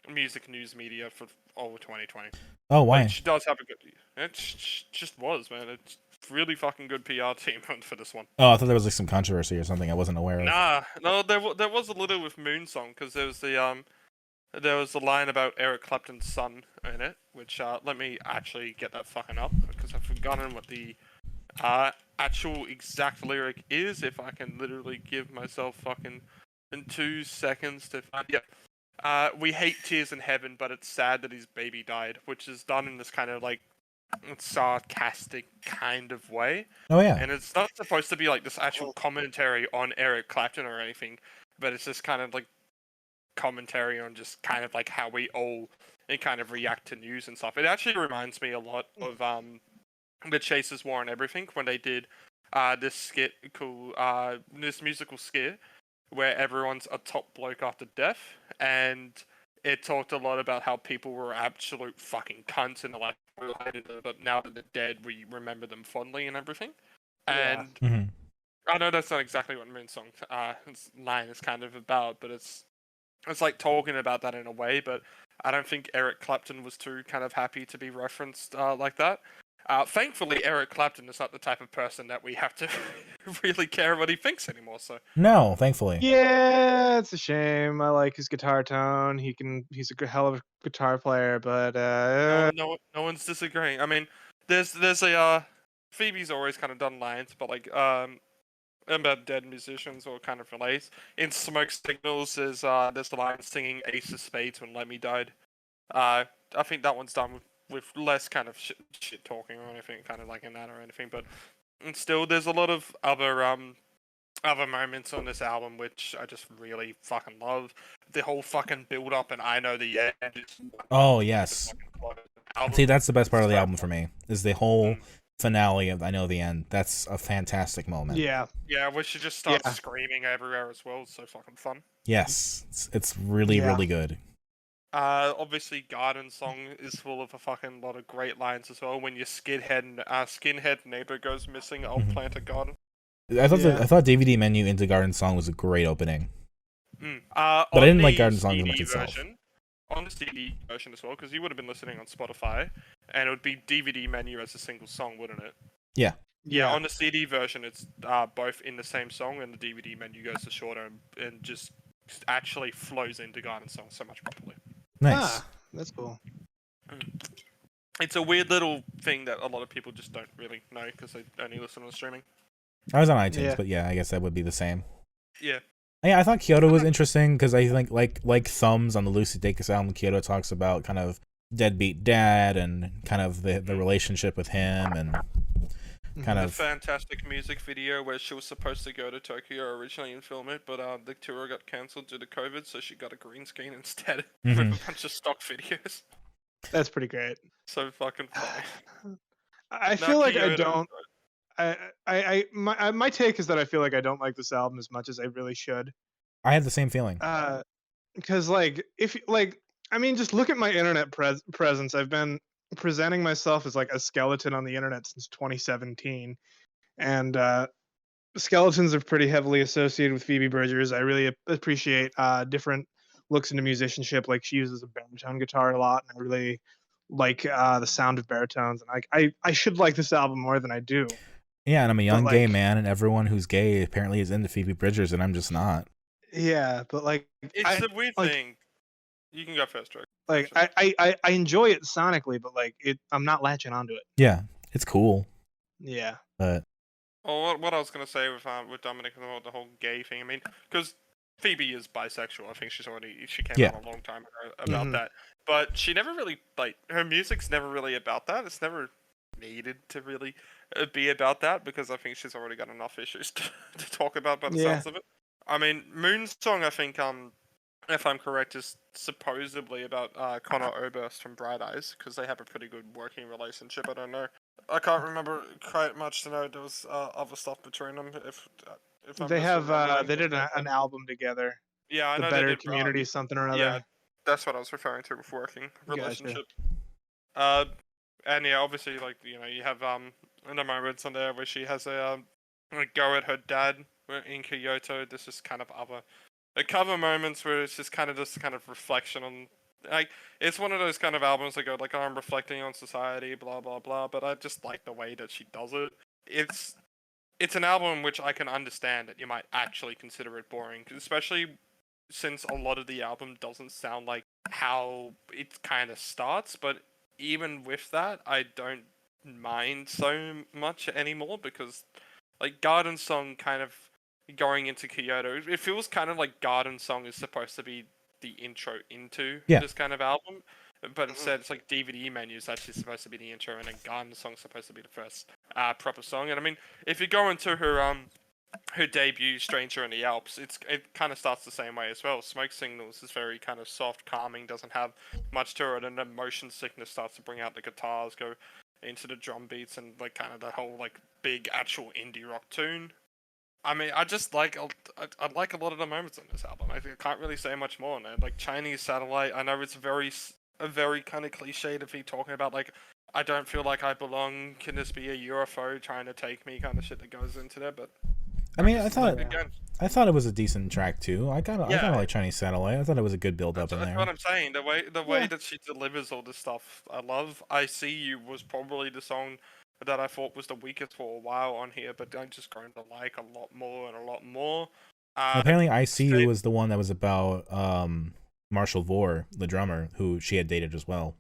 music news media for all of 2020. Oh, why? Like, she does have a good. Just was, man. It's really fucking good PR team for this one. Oh, I thought there was like some controversy or something I wasn't aware of. Nah, no, there was a little with Moonsong because there was a line about Eric Clapton's son in it, which let me actually get that fucking up because I've forgotten what the actual exact lyric is. If I can literally give myself fucking in 2 seconds to find. Yeah. We hate tears in heaven, but it's sad that his baby died, which is done in this kind of like sarcastic kind of way. Oh yeah. And it's not supposed to be like this actual commentary on Eric Clapton or anything, but it's just kind of like commentary on just kind of like how we all kind of react to news and stuff. It actually reminds me a lot of the Chasers War and Everything when they did this musical skit where everyone's a top bloke after death, and it talked a lot about how people were absolute fucking cunts and like we hated them, but now that they're dead, we remember them fondly and everything. Yeah. And Mm-hmm. I know that's not exactly what Moonsong's line is kind of about, but it's like talking about that in a way. But I don't think Eric Clapton was too kind of happy to be referenced like that. Thankfully, Eric Clapton is not the type of person that we have to really care what he thinks anymore. So No, thankfully. Yeah, it's a shame. I like his guitar tone. He's a hell of a guitar player, but no one's disagreeing. I mean, there's Phoebe's always kind of done lines, but like about dead musicians or kind of relates. In Smoke Signals, there's the line singing Ace of Spades when Lemmy died. I think that one's done with less kind of shit talking or anything, kind of like in that or anything. But still, there's a lot of other moments on this album which I just really fucking love. The whole fucking build up and I Know the End. Oh yes. See, that's the best part of the album for me. Is the whole finale of I Know the End. That's a fantastic moment. yeah. Yeah, we should just start screaming everywhere as well. It's so fucking fun. Yes, it's really really good. Obviously, Garden Song is full of a fucking lot of great lines as well. When your skinhead neighbor goes missing, I'll plant a garden. I thought DVD Menu into Garden Song was a great opening. But I didn't like Garden Song as much itself. On the CD version as well, because you would have been listening on Spotify, and it would be DVD Menu as a single song, wouldn't it? Yeah. Yeah, on the CD version, it's both in the same song, and the DVD menu goes to shorter and just actually flows into Garden Song so much properly. Nice. That's cool. It's a weird little thing that a lot of people just don't really know because they only listen on streaming. I was on iTunes, but yeah, I guess that would be the same. Yeah. Yeah, I thought Kyoto was interesting because I think like Thumbs on the Lucy Dacus album, Kyoto talks about kind of deadbeat dad and kind of the relationship with him and kind of fantastic music video where she was supposed to go to Tokyo originally and film it, but the tour got cancelled due to COVID, so she got a green screen instead with a bunch of stock videos. That's pretty great. So fucking funny. I feel like I don't. My take is that I feel like I don't like this album as much as I really should. I had the same feeling. Because just look at my internet presence. I've been presenting myself as like a skeleton on the internet since 2017, and skeletons are pretty heavily associated with Phoebe Bridgers. I really appreciate different looks into musicianship. Like she uses a baritone guitar a lot, and I really like the sound of baritones. And I should like this album more than I do. Yeah, and I'm a young gay man, and everyone who's gay apparently is into Phoebe Bridgers, and I'm just not. Yeah, but like it's a weird thing. You can go first, Drake. Like I enjoy it sonically, but like I'm not latching onto it. Yeah, it's cool. Yeah, but what I was gonna say with Dominic and the whole gay thing, I mean, because Phoebe is bisexual. I think she came out a long time ago about that, but she never really her music's never really about that. It's never needed to really be about that because I think she's already got enough issues to talk about by the sounds of it. I mean, Moonsong, I think, if I'm correct, is supposedly about Connor Oberst from Bright Eyes because they have a pretty good working relationship. I don't know. I can't remember quite much to know there was other stuff between them. If they have, they did an album together. Yeah, I know the Better they did, Community something or other. Yeah, that's what I was referring to with working relationship. And yeah, obviously, you have the moments on there where she has a go at her dad in Kyoto. This is kind of other cover moments where it's just kind of reflection on like it's one of those kind of albums that go like, oh, I'm reflecting on society, blah blah blah. But I just like the way that she does it. It's an album which I can understand that you might actually consider it boring, especially since a lot of the album doesn't sound like how it kind of starts. But even with that, I don't mind so much anymore because, like, Garden Song kind of going into Kyoto, it feels kind of like Garden Song is supposed to be the intro into Yeah. this kind of album. But instead, it's like DVD Menu is actually supposed to be the intro, and then Garden Song's supposed to be the first proper song. And I mean, if you go into her debut, Stranger in the Alps, it kind of starts the same way as well. Smoke Signals is very kind of soft, calming, doesn't have much to it, and then Motion Sickness starts to bring out the guitars, go into the drum beats, and like kind of the whole like big actual indie rock tune. I mean, I just like I like a lot of the moments on this album. I can't really say much more. And like Chinese Satellite, I know it's a very kind of cliche to be talking about like I don't feel like I belong. Can this be a UFO trying to take me? Kind of shit that goes into there. But I mean, I thought again, it was a decent track too. I kind of like Chinese Satellite. I thought it was a good build up in there. that's what I'm saying. The way that she delivers all this stuff, I love. I See You was probably the song that I thought was the weakest for a while on here, but I'm just going to like a lot more and a lot more. Apparently, I See You was the one that was about Marshall Vore, the drummer, who she had dated as well,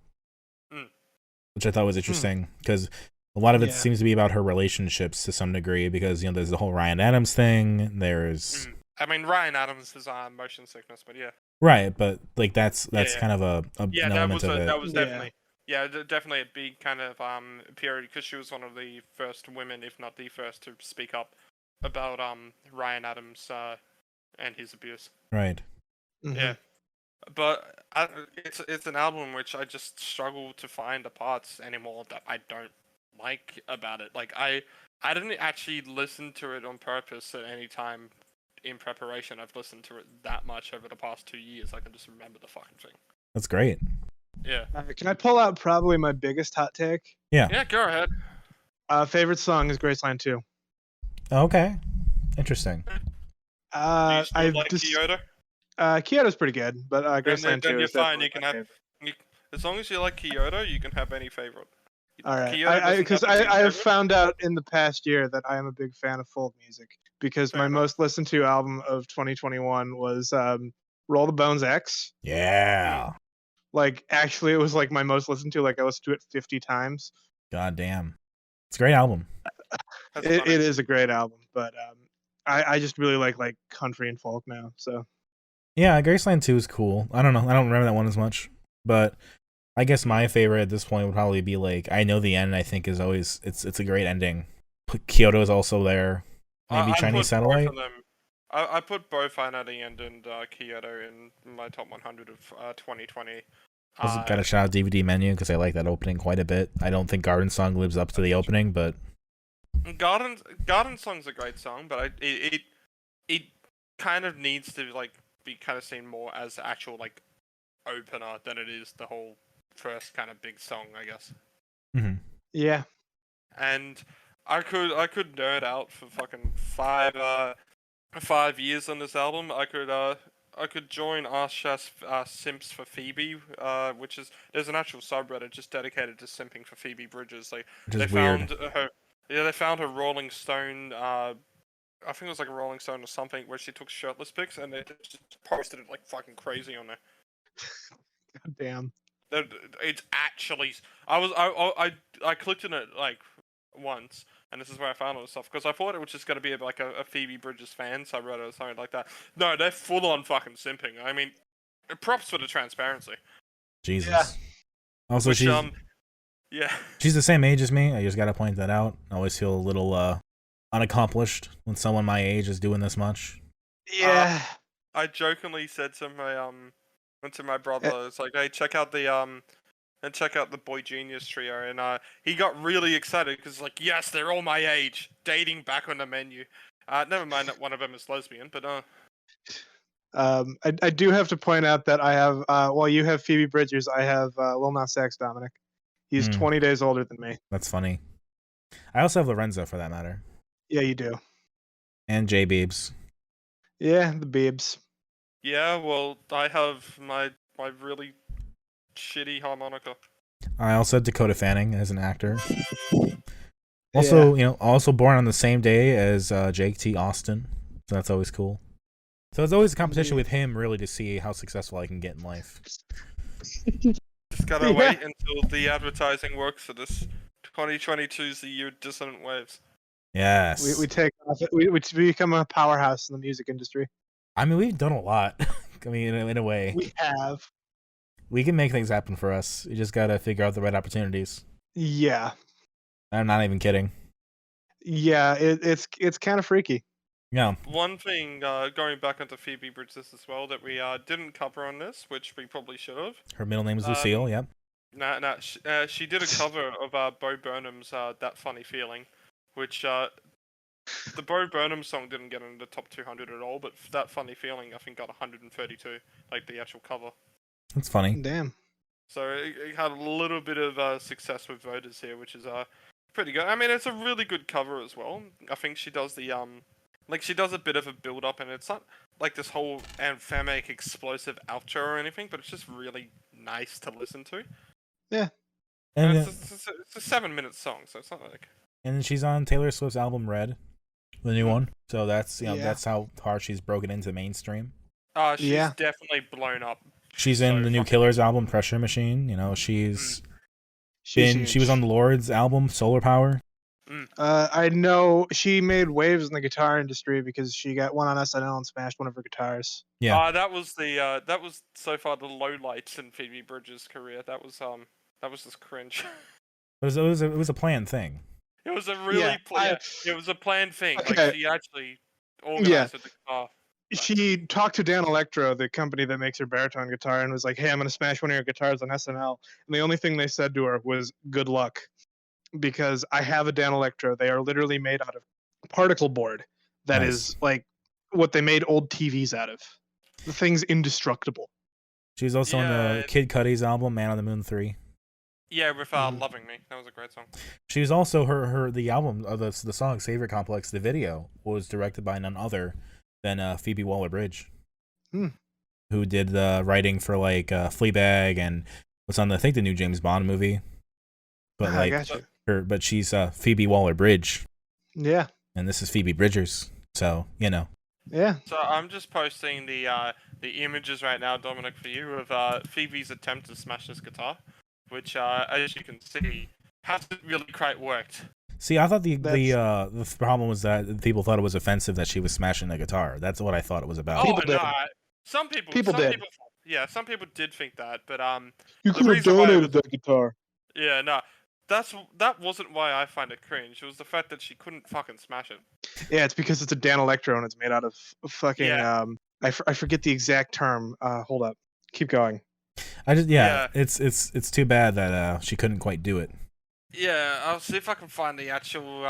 which I thought was interesting because a lot of it seems to be about her relationships to some degree. Because there's the whole Ryan Adams thing. There's, I mean, Ryan Adams is on Motion Sickness, but yeah, right, but like that's kind of an element of it. That was definitely. Yeah, definitely a big kind of period because she was one of the first women, if not the first, to speak up about Ryan Adams and his abuse. Right. Mm-hmm. Yeah, but it's an album which I just struggle to find the parts anymore that I don't like about it. Like I didn't actually listen to it on purpose at any time in preparation. I've listened to it that much over the past 2 years. I can just remember the fucking thing. That's great. Yeah. Can I pull out probably my biggest hot take? Yeah. Yeah, go ahead. Favorite song is Graceland 2. Okay. Interesting. Do you still like Kyoto? Kyoto's pretty good, but Graceland 2 then you're is fine. definitely You can my have favorite. as long as you like Kyoto, you can have any favorite. All right, Kyoto because doesn't have a I have favorite. found out in the past year that I am a big fan of folk music because Fair my enough. most listened to album of 2021 was Roll the Bones X. Yeah. Like actually, it was like my most listened to. Like I listened to it 50 times. God damn. It's a great album. It is a great album, but I just really like country and folk now. So yeah, Graceland 2 is cool. I don't know. I don't remember that one as much, but I guess my favorite at this point would probably be like I Know the End. I think is always it's a great ending. Kyoto is also there. Maybe Chinese Satellite. I put both I Know the End and Kyoto in my top 100 of 2020. Also got to shout out DVD Menu because I like that opening quite a bit. I don't think Garden Song lives up to the opening, but Garden Song's a great song, but it kind of needs to like be kind of seen more as actual like opener than it is the whole first kind of big song, I guess. Mm-hmm. Yeah. And I could nerd out for fucking 5 years on this album. I could join Simps for Phoebe, which is there's an actual subreddit just dedicated to simping for Phoebe Bridgers. Like Which is weird. they found her Rolling Stone. I think it was like a Rolling Stone or something where she took shirtless pics and they just posted it like fucking crazy on there. God damn. It's actually I clicked on it like once, and this is where I found all this stuff because I thought it was just gonna be like a Phoebe Bridgers fan subreddit or something like that. No, they're full on fucking simping. I mean, props for the transparency. Jesus. Yeah. Also, she's the same age as me. I just gotta point that out. I always feel a little unaccomplished when someone my age is doing this much. Yeah. I jokingly said to my brother, it's like, hey, check out the Boy Genius trio, and he got really excited because like, yes, they're all my age, dating back on the menu. Never mind that one of them is lesbian, but I do have to point out that I have while you have Phoebe Bridgers, I have Lil Nas X Dominic. He's 20 days older than me. That's funny. I also have Lorenzo for that matter. Yeah, you do. And J Beebs. Yeah, the Beebs. Yeah, well, I have my really shitty harmonica. I also had Dakota Fanning as an actor. Also, also born on the same day as Jake T. Austin, so that's always cool. So it's always a competition with him, really, to see how successful I can get in life. Just gotta wait until the advertising works for this. 2022's the year of Dissonant Waves. Yes. We take off. We become a powerhouse in the music industry. I mean, we've done a lot. I mean, in a way. We have. We can make things happen for us. You just gotta figure out the right opportunities. Yeah. I'm not even kidding. Yeah, it's kind of freaky. Yeah. One thing, going back into Phoebe Bridges as well, that we didn't cover on this, which we probably should have. Her middle name is Lucille, yep. Nah, she did a cover of Bo Burnham's That Funny Feeling, which the Bo Burnham song didn't get into the top 200 at all, but That Funny Feeling I think got 132, like the actual cover. That's funny. Damn. So it had a little bit of success with voters here, which is pretty good. I mean, it's a really good cover as well. I think she does the she does a bit of a build up, and it's not like this whole anthemic explosive outro or anything, but it's just really nice to listen to. Yeah. And it's a 7-minute song, so it's not like. And then she's on Taylor Swift's album Red, the new one. So that's that's how hard she's broken into mainstream. She's definitely blown up. She's in the new Killers album Pressure Machine. She was on the Lord's album Solar Power. I know she made waves in the guitar industry because she got one on SNL and smashed one of her guitars. Yeah. That was so far the lowlights in Phoebe Bridges' career. That was just cringe. It was a planned thing. It was a really it was a planned thing. Okay. Like she actually organized with the guitar. She talked to Dan Electro, the company that makes her baritone guitar, and was like, "Hey, I'm gonna smash one of your guitars on SNL." And the only thing they said to her was, "Good luck," because I have a Dan Electro. They are literally made out of particle board. That is like what they made old TVs out of. The thing's indestructible. She's also on the Kid Cudi's album Man on the Moon 3. Yeah, with Loving Me. That was a great song. She was also the album the song Savior Complex. The video was directed by none other than Phoebe Waller-Bridge, who did the writing for like Fleabag and was on the new James Bond movie. But but she's Phoebe Waller-Bridge. Yeah. And this is Phoebe Bridgers. So Yeah. So I'm just posting the images right now, Dominic, for you of Phoebe's attempt to smash this guitar, which as you can see hasn't really quite worked. See, I thought the problem was that people thought it was offensive that she was smashing the guitar. That's what I thought it was about. Some people did. Some people did think that, but you could have donated that guitar. Yeah, no, that wasn't why I find it cringe. It was the fact that she couldn't fucking smash it. Yeah, it's because it's a Dan Electro and it's made out of fucking I forget the exact term. Hold up, keep going. It's too bad that she couldn't quite do it. Yeah, I'll see if I can find the actual.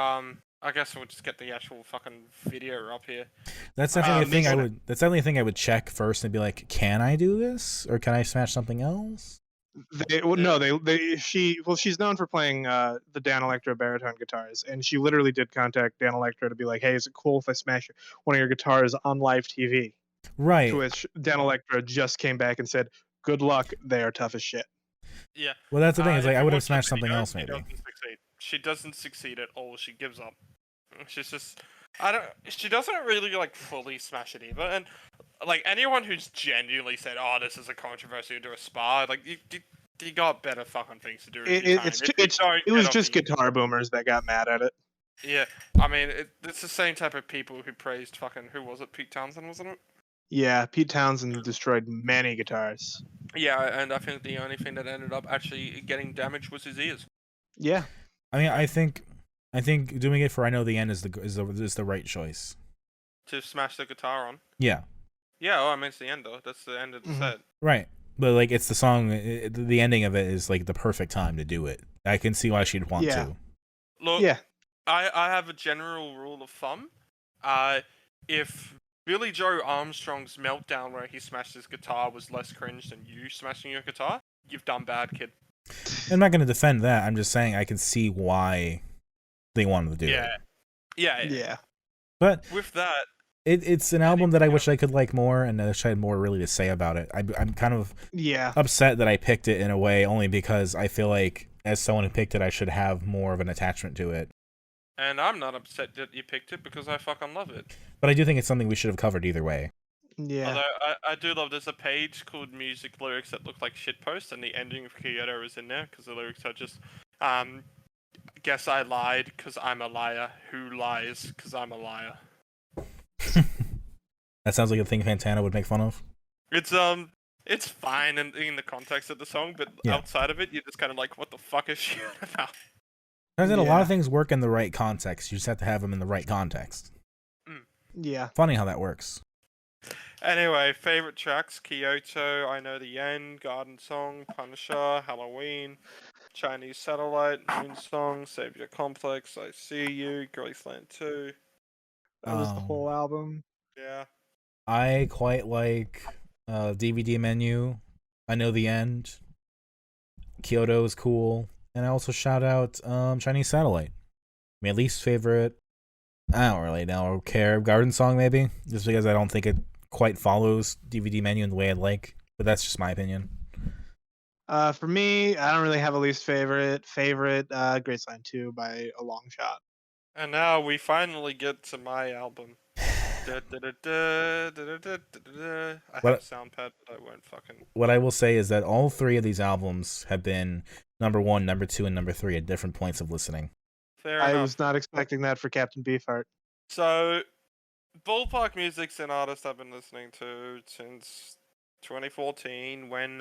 I guess we'll just get the actual fucking video up here. That's definitely a thing I would. That's definitely a thing I would check first and be like, can I do this, or can I smash something else? She's known for playing the Dan Electro baritone guitars, and she literally did contact Dan Electro to be like, hey, is it cool if I smash one of your guitars on live TV? Right. To which Dan Electro just came back and said, good luck, they are tough as shit. Yeah. Well, that's the thing. Is like I would have smashed something else, maybe. She doesn't succeed at all. She gives up. She's just. She doesn't really like fully smash it either. And like anyone who's genuinely said, "Oh, this is a controversy to a spa," like you got better fucking things to do. It was just guitar boomers that got mad at it. Yeah, I mean, it's the same type of people who praised fucking who was it? Pete Townsend, wasn't it? Yeah, Pete Townsend destroyed many guitars. Yeah, and I think the only thing that ended up actually getting damaged was his ears. Yeah. I mean, I think doing it for I Know the End is the right choice. To smash the guitar on. Yeah. Yeah, I mean it's the end though. That's the end of the set. Right, but like it's the song. The ending of it is like the perfect time to do it. I can see why she'd want to. Look, I have a general rule of thumb. If Billy Joe Armstrong's meltdown where he smashed his guitar was less cringe than you smashing your guitar, you've done bad, kid. I'm not going to defend that. I'm just saying I can see why they wanted to do it. Yeah. Yeah. But with that, It's an album that I wish I could like more, and I wish I had more really to say about it. I'm kind of upset that I picked it in a way only because I feel like as someone who picked it, I should have more of an attachment to it. And I'm not upset that you picked it because I fucking love it. But I do think it's something we should have covered either way. Yeah. Although I do love there's a page called music lyrics that look like shitposts, and the ending of Kyoto is in there because the lyrics are just, guess I lied because I'm a liar. Who lies because I'm a liar? That sounds like a thing Fantana would make fun of. It's fine in the context of the song, but outside of it, you're just kind of like, what the fuck is she about? A lot of things work in the right context. You just have to have them in the right context. Yeah. Funny how that works. Anyway, favorite tracks: Kyoto, I Know the End, Garden Song, Punisher, Halloween, Chinese Satellite, Moon Song, Savior Complex, I See You, Graceland 2. That was the whole album. Yeah. I quite like DVD Menu, I Know the End, Kyoto is cool, and I also shout out Chinese Satellite. My least favorite, I don't really care. Garden Song maybe, just because I don't think it quite follows DVD Menu in the way I'd like, but that's just my opinion. For me, I don't really have a least favorite. Graceland 2 by a long shot. And now we finally get to my album. I have a sound pad, but I won't fucking... What I will say is that all three of these albums have been number 1, number 2, and number 3 at different points of listening. Fair enough. I was not expecting that for Captain Beefheart. So, Ballpark Music's an artist I've been listening to since 2014 when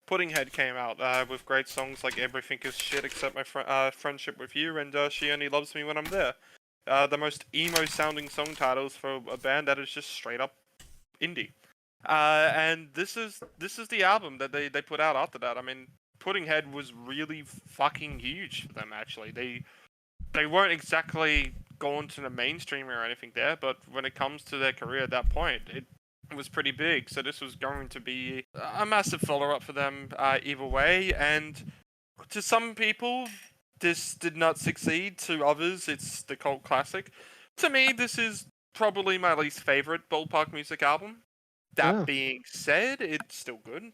Puddinghead came out with great songs like Everything Is Shit Except My Friendship With You and She Only Loves Me When I'm There. The most emo-sounding song titles for a band that is just straight up indie. And this is the album that they put out after that. I mean, Puddinghead was really fucking huge for them, actually. They weren't exactly going to the mainstream or anything there, but when it comes to their career at that point, it was pretty big. So this was going to be a massive follow-up for them either way. And to some people, this did not succeed. To others, it's the cult classic. To me, this is probably my least favorite Ballpark Music album. That being said, it's still good.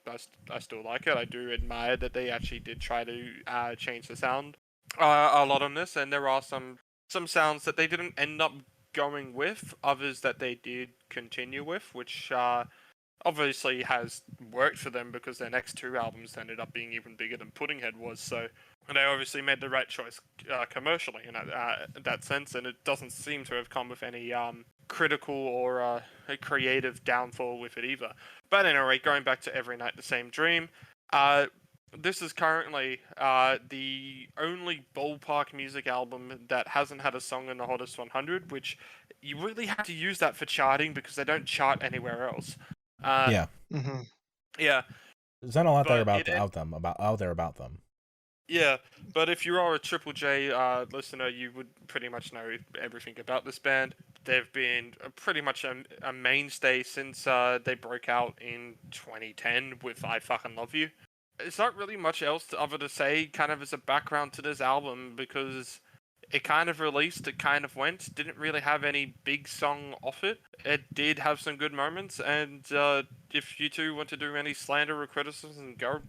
I still like it. I do admire that they actually did try to change the sound a lot on this, and there are some sounds that they didn't end up going with, others that they did continue with, which obviously has worked for them because their next 2 albums ended up being even bigger than Puddinghead was, so they obviously made the right choice commercially in that sense, and it doesn't seem to have come with any critical or a creative downfall with it either. But anyway, going back to Every Night the Same Dream, this is currently the only Ballpark Music album that hasn't had a song in the Hottest 100, which you really have to use that for charting because they don't chart anywhere else. Yeah. Mm-hmm. Yeah. There's not a lot there out there about them. Yeah, but if you are a Triple J listener, you would pretty much know everything about this band. They've been pretty much a mainstay since they broke out in 2010 with I Fucking Love You. It's not really much else other to say kind of as a background to this album because it kind of released, it kind of went, didn't really have any big song off it. It did have some good moments, and if you two want to do any slander or criticism, go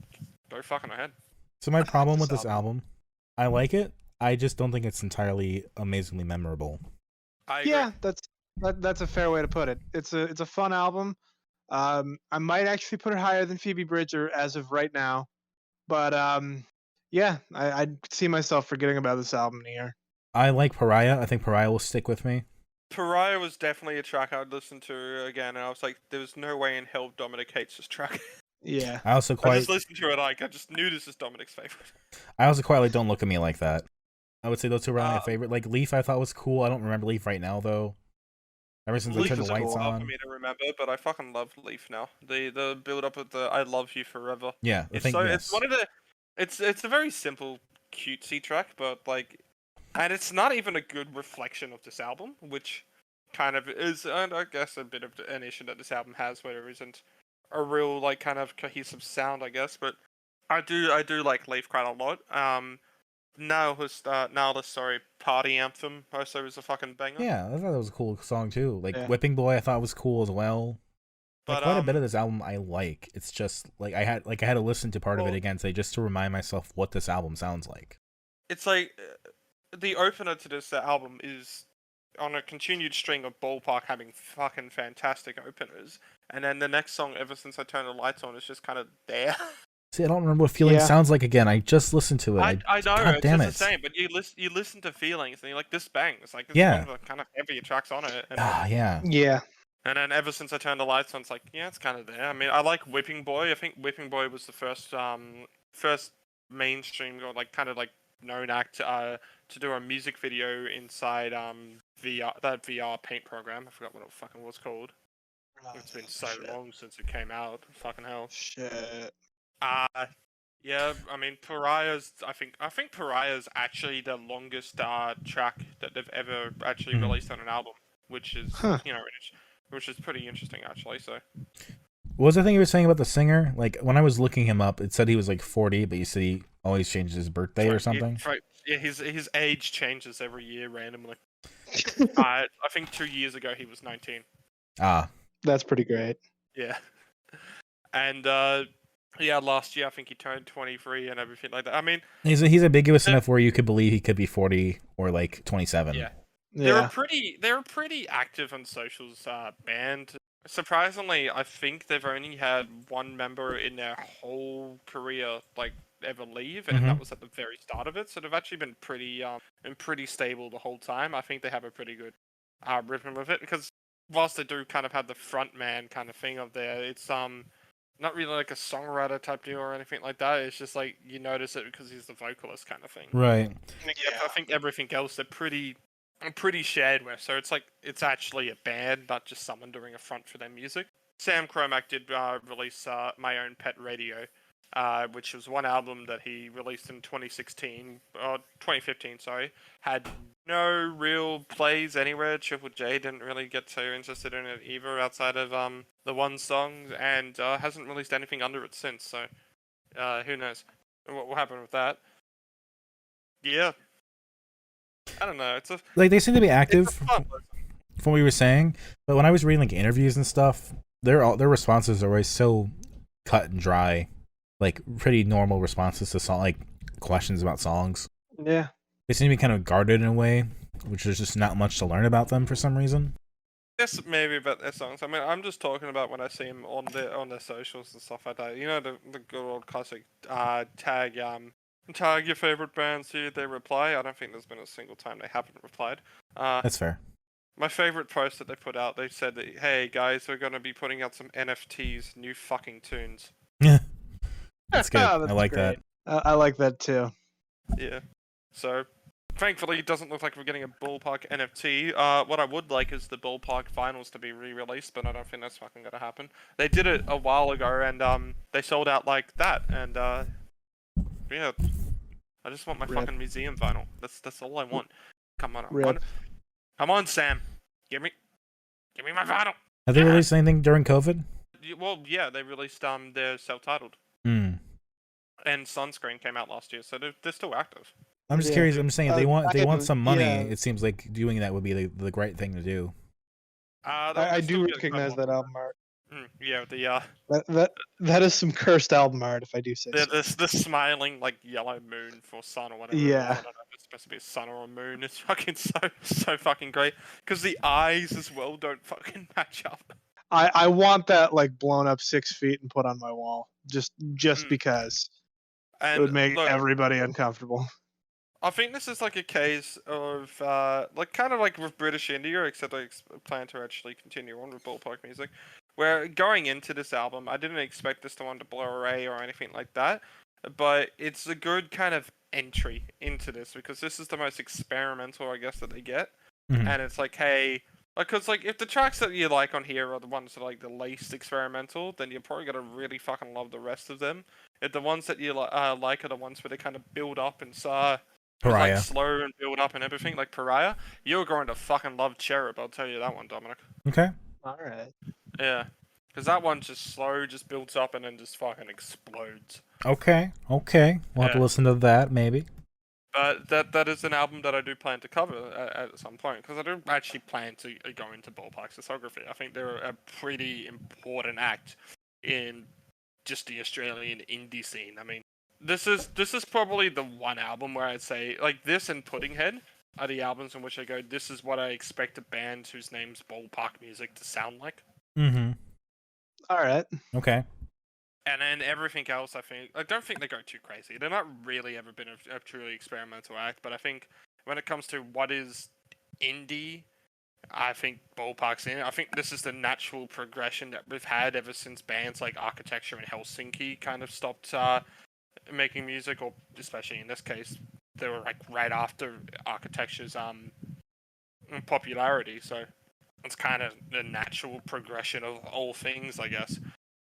fucking ahead. So my problem with this album, I like it, I just don't think it's entirely amazingly memorable. I agree. Yeah, that's a fair way to put it. It's a fun album. I might actually put it higher than Phoebe Bridger as of right now, but yeah, I see myself forgetting about this album here. I like Pariah. I think Pariah will stick with me. Pariah was definitely a track I would listen to again, and I was like, there's no way in hell Dominic hates this track. Yeah. I just listened to it I just knew this is Dominic's favorite. I also quite like Don't Look at Me Like That. I would say those two are my favorite. Like Leaf I thought was cool. I don't remember Leaf right now though. Ever since I turned the lights on. For me to remember, but I fucking love Leaf now. The build up of the I Love You Forever. Yeah, it's one of the it's a very simple cutesy track, but like, and it's not even a good reflection of this album, which kind of is, and I guess a bit of an issue that this album has, where there isn't a real like kind of cohesive sound, I guess. But I do like Leaf quite a lot. No, it was sorry, Party Anthem also was a fucking banger. Yeah, I thought that was a cool song too. Like Yeah. Whipping Boy, I thought was cool as well. Like But quite a bit of this album I like. It's just like I had to listen to part of it again today just to remind myself what this album sounds like. it's like the opener to this album is on a continued string of Ballpark having fucking fantastic openers, and then the next song, Ever Since I Turned the Lights On, is just kind of there. See, I don't remember what Feeling sounds like again. I just listened to it. I know, God it's damn just it. the same, but you listen to Feelings and you're like, this bangs. Like, this Yeah. is one of the kind of heavier tracks on it. And Yeah. Yeah. And then Ever Since I Turned the Lights On, it's like, yeah, it's kind of there. I mean, I like Whipping Boy. I think Whipping Boy was the first mainstream or like kind of like known act to do a music video inside that VR paint program. I forgot what it fucking was called. It's been so long since it came out. Fucking hell. Shit. Yeah, I mean, Pariah's. I think Pariah's actually the longest track that they've ever actually released on an album, which is which is pretty interesting actually. So, What was the thing you were saying about the singer? Like when I was looking him up, it said he was like 40, but you said he always changes his birthday or something. Yeah, his age changes every year randomly. I think 2 years ago he was 19. Ah, that's pretty great. Yeah, and yeah, last year I think he turned 23 and everything like that. I mean, he's ambiguous enough where you could believe he could be 40 or like 27. Yeah. They're a pretty active on socials band. Surprisingly, I think they've only had one member in their whole career like ever leave, and that was at the very start of it. So they've actually been pretty stable the whole time. I think they have a pretty good rhythm with it because whilst they do kind of have the front man kind of thing of there, it's not really like a songwriter type deal or anything like that. It's just like you notice it because he's the vocalist kind of thing. Right. I think everything else they're pretty shared with. So it's like it's actually a band, not just someone doing a front for their music. Sam Cromack did release My Own Pet Radio, which was one album that he released in 2015, sorry. Had no real plays anywhere. Triple J didn't really get too interested in it either outside of the one song, and hasn't released anything under it since, so who knows what will happen with that. Yeah. I don't know, like they seem to be active from what you were saying, but when I was reading like interviews and stuff, their responses are always so cut and dry. Like pretty normal responses to like questions about songs. Yeah. They seem to be kind of guarded in a way, which is just not much to learn about them for some reason. Yes, maybe about their songs. I mean, I'm just talking about when I see them on their socials and stuff like that. You know, the good old classic tag your favorite bands, see they reply. I don't think there's been a single time they haven't replied. That's fair. My favorite post that they put out, they said that, hey guys, we're going to be putting out some NFTs, new fucking tunes. That's good. I like great. that. I like that too. Yeah. So, thankfully, it doesn't look like we're getting a Ballpark NFT. What I would like is the Ballpark finals to be re-released, but I don't think that's fucking gonna happen. They did it a while ago, and they sold out like that, and yeah. I just want my fucking museum vinyl. That's all I want. Come on, come on, Sam. Give me my vinyl. Have they released anything during COVID? Well, yeah, they released their self-titled. And Sunscreen came out last year, so they're still active. I'm just curious. I'm saying they want some money. Yeah. It seems like doing that would be the great thing to do. I do recognize that album art. Yeah, that is some cursed album art, if I do say so. The smiling like yellow moon for sun or whatever. Yeah. I don't know if it's supposed to be a sun or a moon. It's fucking so fucking great because the eyes as well don't fucking match up. I want that like blown up 6 feet and put on my wall just because it would make everybody uncomfortable. I think this is like a case of like kind of like with British India, except I plan to actually continue on with Ballpark music. Where going into this album, I didn't expect this one to blow away or anything like that, but it's a good kind of entry into this because this is the most experimental, I guess, that they get, and it's like, hey, because like if the tracks that you like on here are the ones that are like the least experimental, then you're probably gonna really fucking love the rest of them. If the ones that you like are the ones where they kind of build up and Pariah. like slow and build up and everything, like Pariah, you're going to fucking love Cherub, I'll tell you that one, Dominic. Okay. Alright. Yeah. Because that one's just slow, just builds up and then just fucking explodes. Okay. We'll have to listen to that, maybe. But that is an album that I do plan to cover at some point, because I do actually plan to go into Ballpark's discography. I think they're a pretty important act in just the Australian indie scene. I mean, this is probably the one album where I'd say, like, this and Puddinghead are the albums in which I go, this is what I expect a band whose name's Ballpark Music to sound like. Mm-hmm. All right. Okay. And then everything else, I don't think they go too crazy. They're not really ever been a truly experimental act, but I think when it comes to what is indie, I think Ballpark's in it. I think this is the natural progression that we've had ever since bands like Architecture and Helsinki kind of stopped making music, or especially in this case, they were like right after Architecture's popularity. So it's kind of the natural progression of all things, I guess.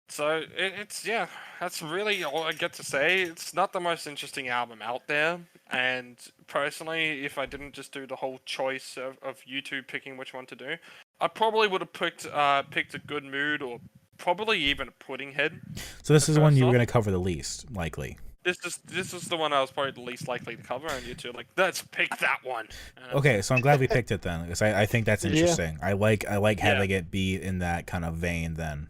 So it's yeah, that's really all I get to say. It's not the most interesting album out there, and personally, if I didn't just do the whole choice of YouTube picking which one to do, I probably would have picked a Good Mood, or probably even a Puddinghead. So this is the one you were going to cover the least, likely. This is the one I was probably the least likely to cover, and you two like, let's pick that one. Okay, so I'm glad we picked it then, because I think that's interesting. Yeah. I like having it be in that kind of vein then.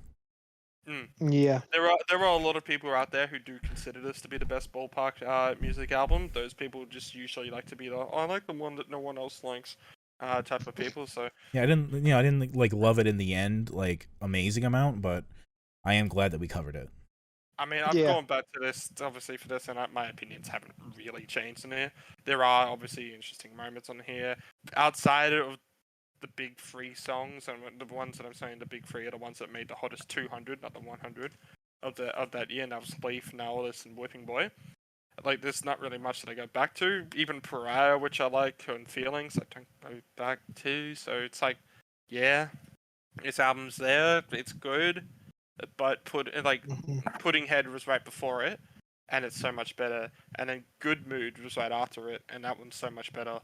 Yeah, there are a lot of people out there who do consider this to be the best Ballpark music album. Those people just usually like to be I like the one that no one else likes type of people. So yeah, I didn't like love it in the end, like amazing amount, but I am glad that we covered it. I mean, I've gone back to this obviously for this, and my opinions haven't really changed in here. There are obviously interesting moments on here outside of the big three songs, and the ones that I'm saying the big three are the ones that made the hottest 200, not the 100 of that year. And that was Leaf, Nowless, and Whipping Boy. Like, there's not really much that I go back to. Even Pariah, which I like, and Feelings, I don't go back to. So it's like, yeah, this album's there, it's good, but Puddinghead was right before it, and it's so much better. And then Good Mood was right after it, and that one's so much better.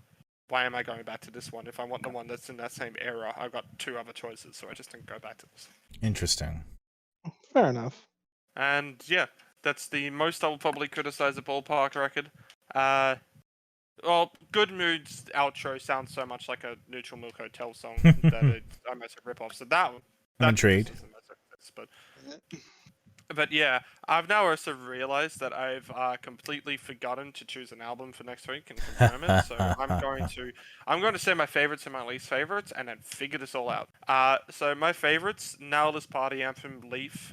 Why am I going back to this one? If I want the one that's in that same era, I've got two other choices, so I just didn't go back to this. Interesting. Fair enough. And yeah, that's the most I will probably criticize a Ballpark record. Well, Good Mood's outro sounds so much like a Neutral Milk Hotel song that it's almost a rip-off. So that one, I'm intrigued. But yeah, I've now also realized that I've completely forgotten to choose an album for next week and confirm it. So I'm going to say my favorites and my least favorites, and then figure this all out. So my favorites: Nowless, Party Anthem, Leaf,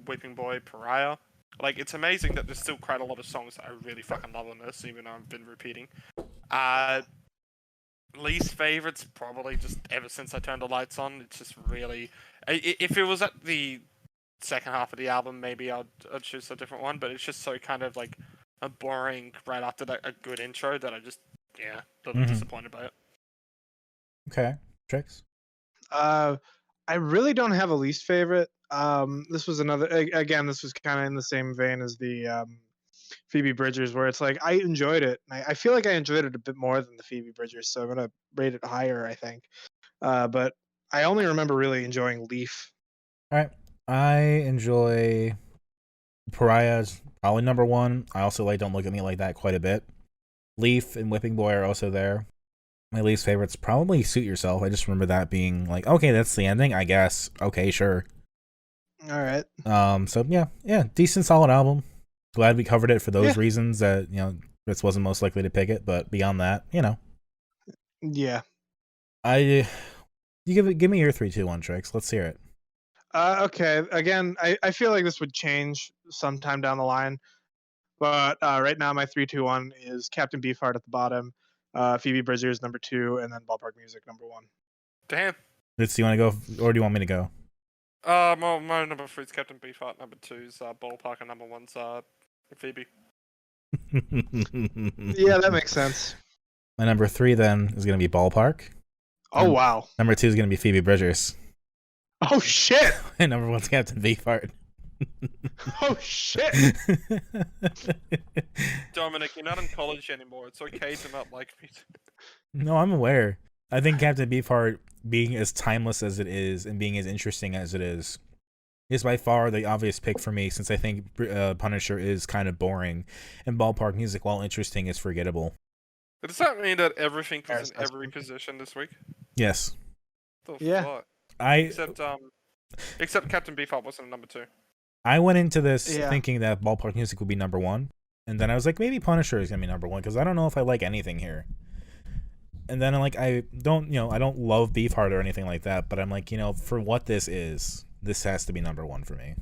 Whipping Boy, Pariah. Like, it's amazing that there's still quite a lot of songs that I really fucking love on this, even though I've been repeating. Least favorites, probably just ever since I turned the lights on. It's just really, if it was at the second half of the album, maybe I'd choose a different one, but it's just so kind of like a boring right after that a good intro that I just a little disappointed by it. Okay, Trix. I really don't have a least favorite. This was another, again, this was kind of in the same vein as the Phoebe Bridgers, where it's like I enjoyed it. I feel like I enjoyed it a bit more than the Phoebe Bridgers, so I'm gonna rate it higher, I think. But I only remember really enjoying Leaf. All right. I enjoy Pariah's probably number one. I also like Don't Look at Me Like That quite a bit. Leaf and Whipping Boy are also there. My least favorites probably Suit Yourself. I just remember that being like, okay, that's the ending, I guess. Okay, sure. All right. So yeah, decent, solid album. Glad we covered it for those reasons that, Ritz wasn't most likely to pick it, but beyond that, Yeah. You give me your 3, 2, 1, Trix. Let's hear it. Okay. Again, I feel like this would change sometime down the line, but right now my 3, 2, 1 is Captain Beefheart at the bottom, Phoebe Bridgers number 2, and then Ballpark Music number 1. Damn. Ritz, do you want to go, or do you want me to go? My number 3 is Captain Beefheart, number 2 is Ballpark, and number 1's Phoebe. Yeah, that makes sense. My number 3 then is going to be Ballpark. Oh, wow. Number 2 is going to be Phoebe Bridgers. Oh, shit! And number 1's Captain Beefheart. Oh, shit! Dominic, you're not in college anymore. It's okay to not like me. No, I'm aware. I think Captain Beefheart, being as timeless as it is and being as interesting as it is by far the obvious pick for me, since I think Punisher is kind of boring, and Ballpark Music, while interesting, is forgettable. Does that mean that everything was in Yes, every position this week? Yes. The Yeah. fuck? I Except Captain Beefheart wasn't number 2. I went into this Yeah. thinking that Ballpark Music would be number 1, and then I was like, maybe Punisher is gonna be number 1 because I don't know if I like anything here. And then like I don't love Beefheart or anything like that, but I'm like, for what this is, this has to be number 1 for me.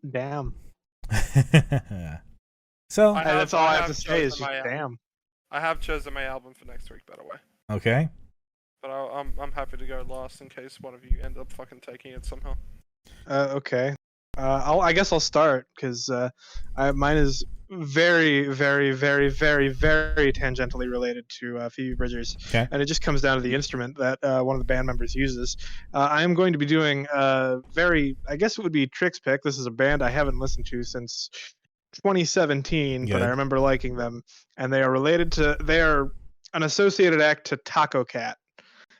Damn. So That's all I have to say is chosen just my damn. I have chosen my album for next week, by the way. okay. But I'm happy to go last in case one of you end up fucking taking it somehow. Okay. I guess I'll start because mine is very, very, very, very, very tangentially related to Phoebe Bridgers, Okay. and it just comes down to the instrument that one of the band members uses. I am going to be doing I guess it would be Trix Pick. This is a band I haven't listened to since 2017, but I Good. remember liking them, and they are an associated act to Taco Cat,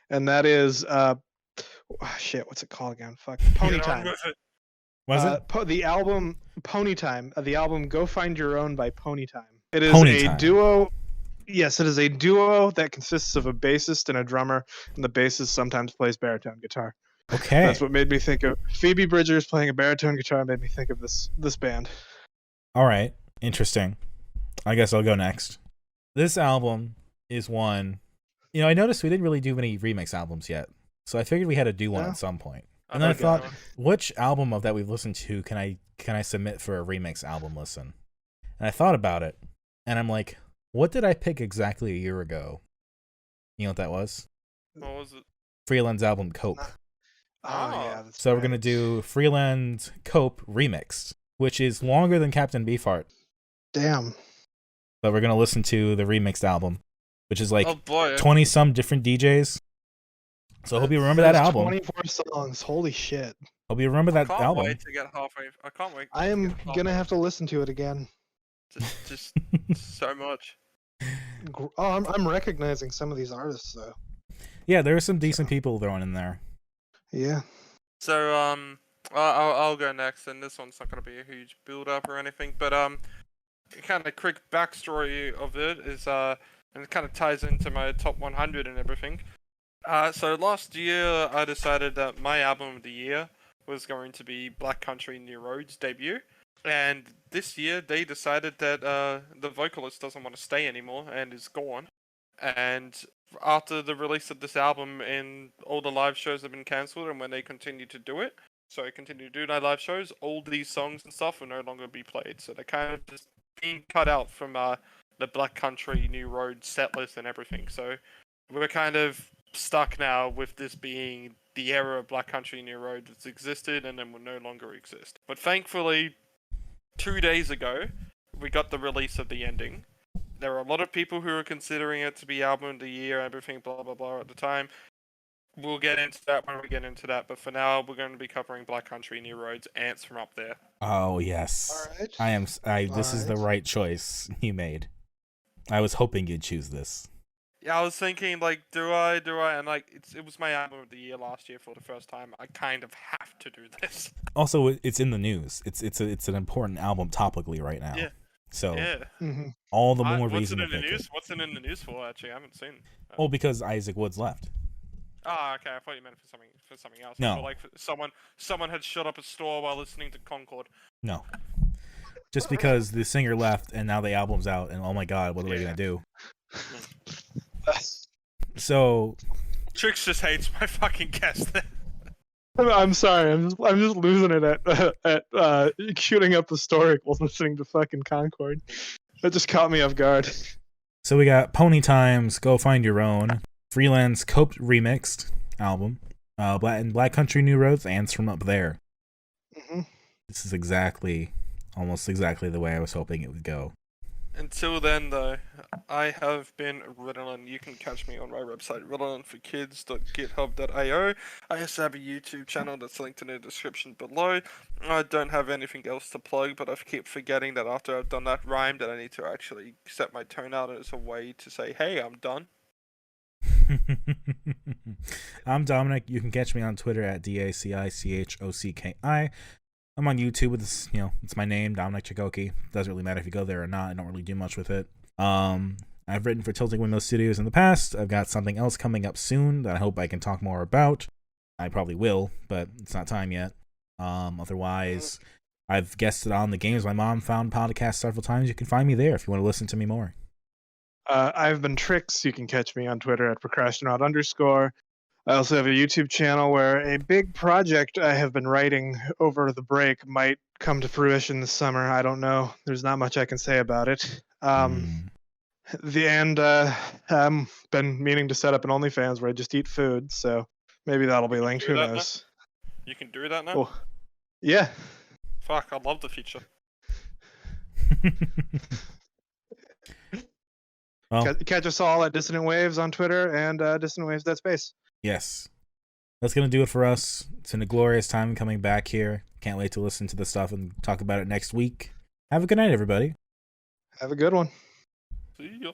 and that is shit, what's it called again? Fuck, Pony Get on Time. with it. Was it The album Pony Time? The album Go Find Your Own by Pony Time. It is Pony a Time. duo. Yes, it is a duo that consists of a bassist and a drummer, and the bassist sometimes plays baritone guitar. okay? That's what made me think of Phoebe Bridgers playing a baritone guitar. Made me think of this band. All right, interesting. I guess I'll go next. This album is one. I noticed we didn't really do any remix albums yet, so I figured we had to do one Yeah. at some point. And then I Okay. thought, which album of that we've listened to can I submit for a remix album listen? And I thought about it, and I'm like, what did I pick exactly a year ago? You know what that was? What was it? Freeland's album Cope. Oh yeah. That's So we're right. gonna do Freeland Cope remixed, which is longer than Captain Beefheart. Damn. But we're gonna listen to the remixed album, which is like Oh boy. 20 some different DJs. So I hope you remember that There's album. 24 songs. Holy shit. Hope you remember that I can't album. wait to get halfway. I can't wait. I to am get halfway. gonna have to listen to it again. just so much. Oh, I'm recognizing some of these artists though. Yeah, there are some decent people thrown in there. Yeah. So I'll go next, and this one's not gonna be a huge build up or anything, but kind of quick backstory of it is and it kind of ties into my top 100 and everything. So last year I decided that my album of the year was going to be Black Country New Roads' debut, and this year they decided that the vocalist doesn't want to stay anymore and is gone. And after the release of this album, and all the live shows have been cancelled, and when they continue to do it, so continue to do their live shows, all these songs and stuff will no longer be played. So they're kind of just being cut out from the Black Country New Road set list and everything. So we're kind of stuck now with this being the era of Black Country New Road that's existed and then will no longer exist. But thankfully, 2 days ago, we got the release of the ending. There are a lot of people who are considering it to be album of the year, everything, blah blah blah at the time. We'll get into that when we get into that, but for now, we're going to be covering Black Country New Roads, Ants from Up There. Oh yes, Alright. This is the right choice you made. I was hoping you'd choose this. Yeah, I was thinking, like, do I? And, like, it was my album of the year last year for the first time. I kind of have to do this. Also, it's in the news. It's an important album topically right now. Yeah. So Yeah. Mm-hmm. all the more What's reason it to in the pick news? it. What's it in the news for, actually? I haven't seen. Oh, because Isaac Woods left. Oh, okay. I thought you meant for something else. No. I thought, like, someone had shut up a store while listening to Concord. No. Just because the singer left and now the album's out and oh my god, what are we gonna do? So Trix just hates my fucking guest. I'm sorry. I'm just losing it at shooting up the story while listening to fucking Concord. That just caught me off guard. So we got Pony Times, Go Find Your Own, Freelance Cope remixed album, Black Country New Roads, Ants from Up There. Mm-hmm. This is almost exactly the way I was hoping it would go. Until then, though, I have been Ritalin. You can catch me on my website, ritalinforkids.github.io. I also have a YouTube channel that's linked in the description below. I don't have anything else to plug, but I keep forgetting that after I've done that rhyme, that I need to actually set my tone out as a way to say, hey, I'm done. I'm Dominic. You can catch me on Twitter at DACICHOCKI. I'm on YouTube with this, it's my name, Dominic Chigoki. Doesn't really matter if you go there or not. I don't really do much with it. I've written for Tilting Windmill Studios in the past. I've got something else coming up soon that I hope I can talk more about. I probably will, but it's not time yet. Otherwise, I've guested on the Games My Mom Found podcast several times. You can find me there if you want to listen to me more. I've been Trix. You can catch me on Twitter at procrastinaut_. I also have a YouTube channel where a big project I have been writing over the break might come to fruition this summer. I don't know. There's not much I can say about it. The end. Been meaning to set up an OnlyFans where I just eat food, so maybe that'll be linked. Who knows? You can do that now? Oh, yeah. Fuck, I love the future. Well, catch us all at Dissonant Waves on Twitter and Dissonant Waves Dead Space. Yes. That's going to do it for us. It's been a glorious time coming back here. Can't wait to listen to the stuff and talk about it next week. Have a good night, everybody. Have a good one. See ya.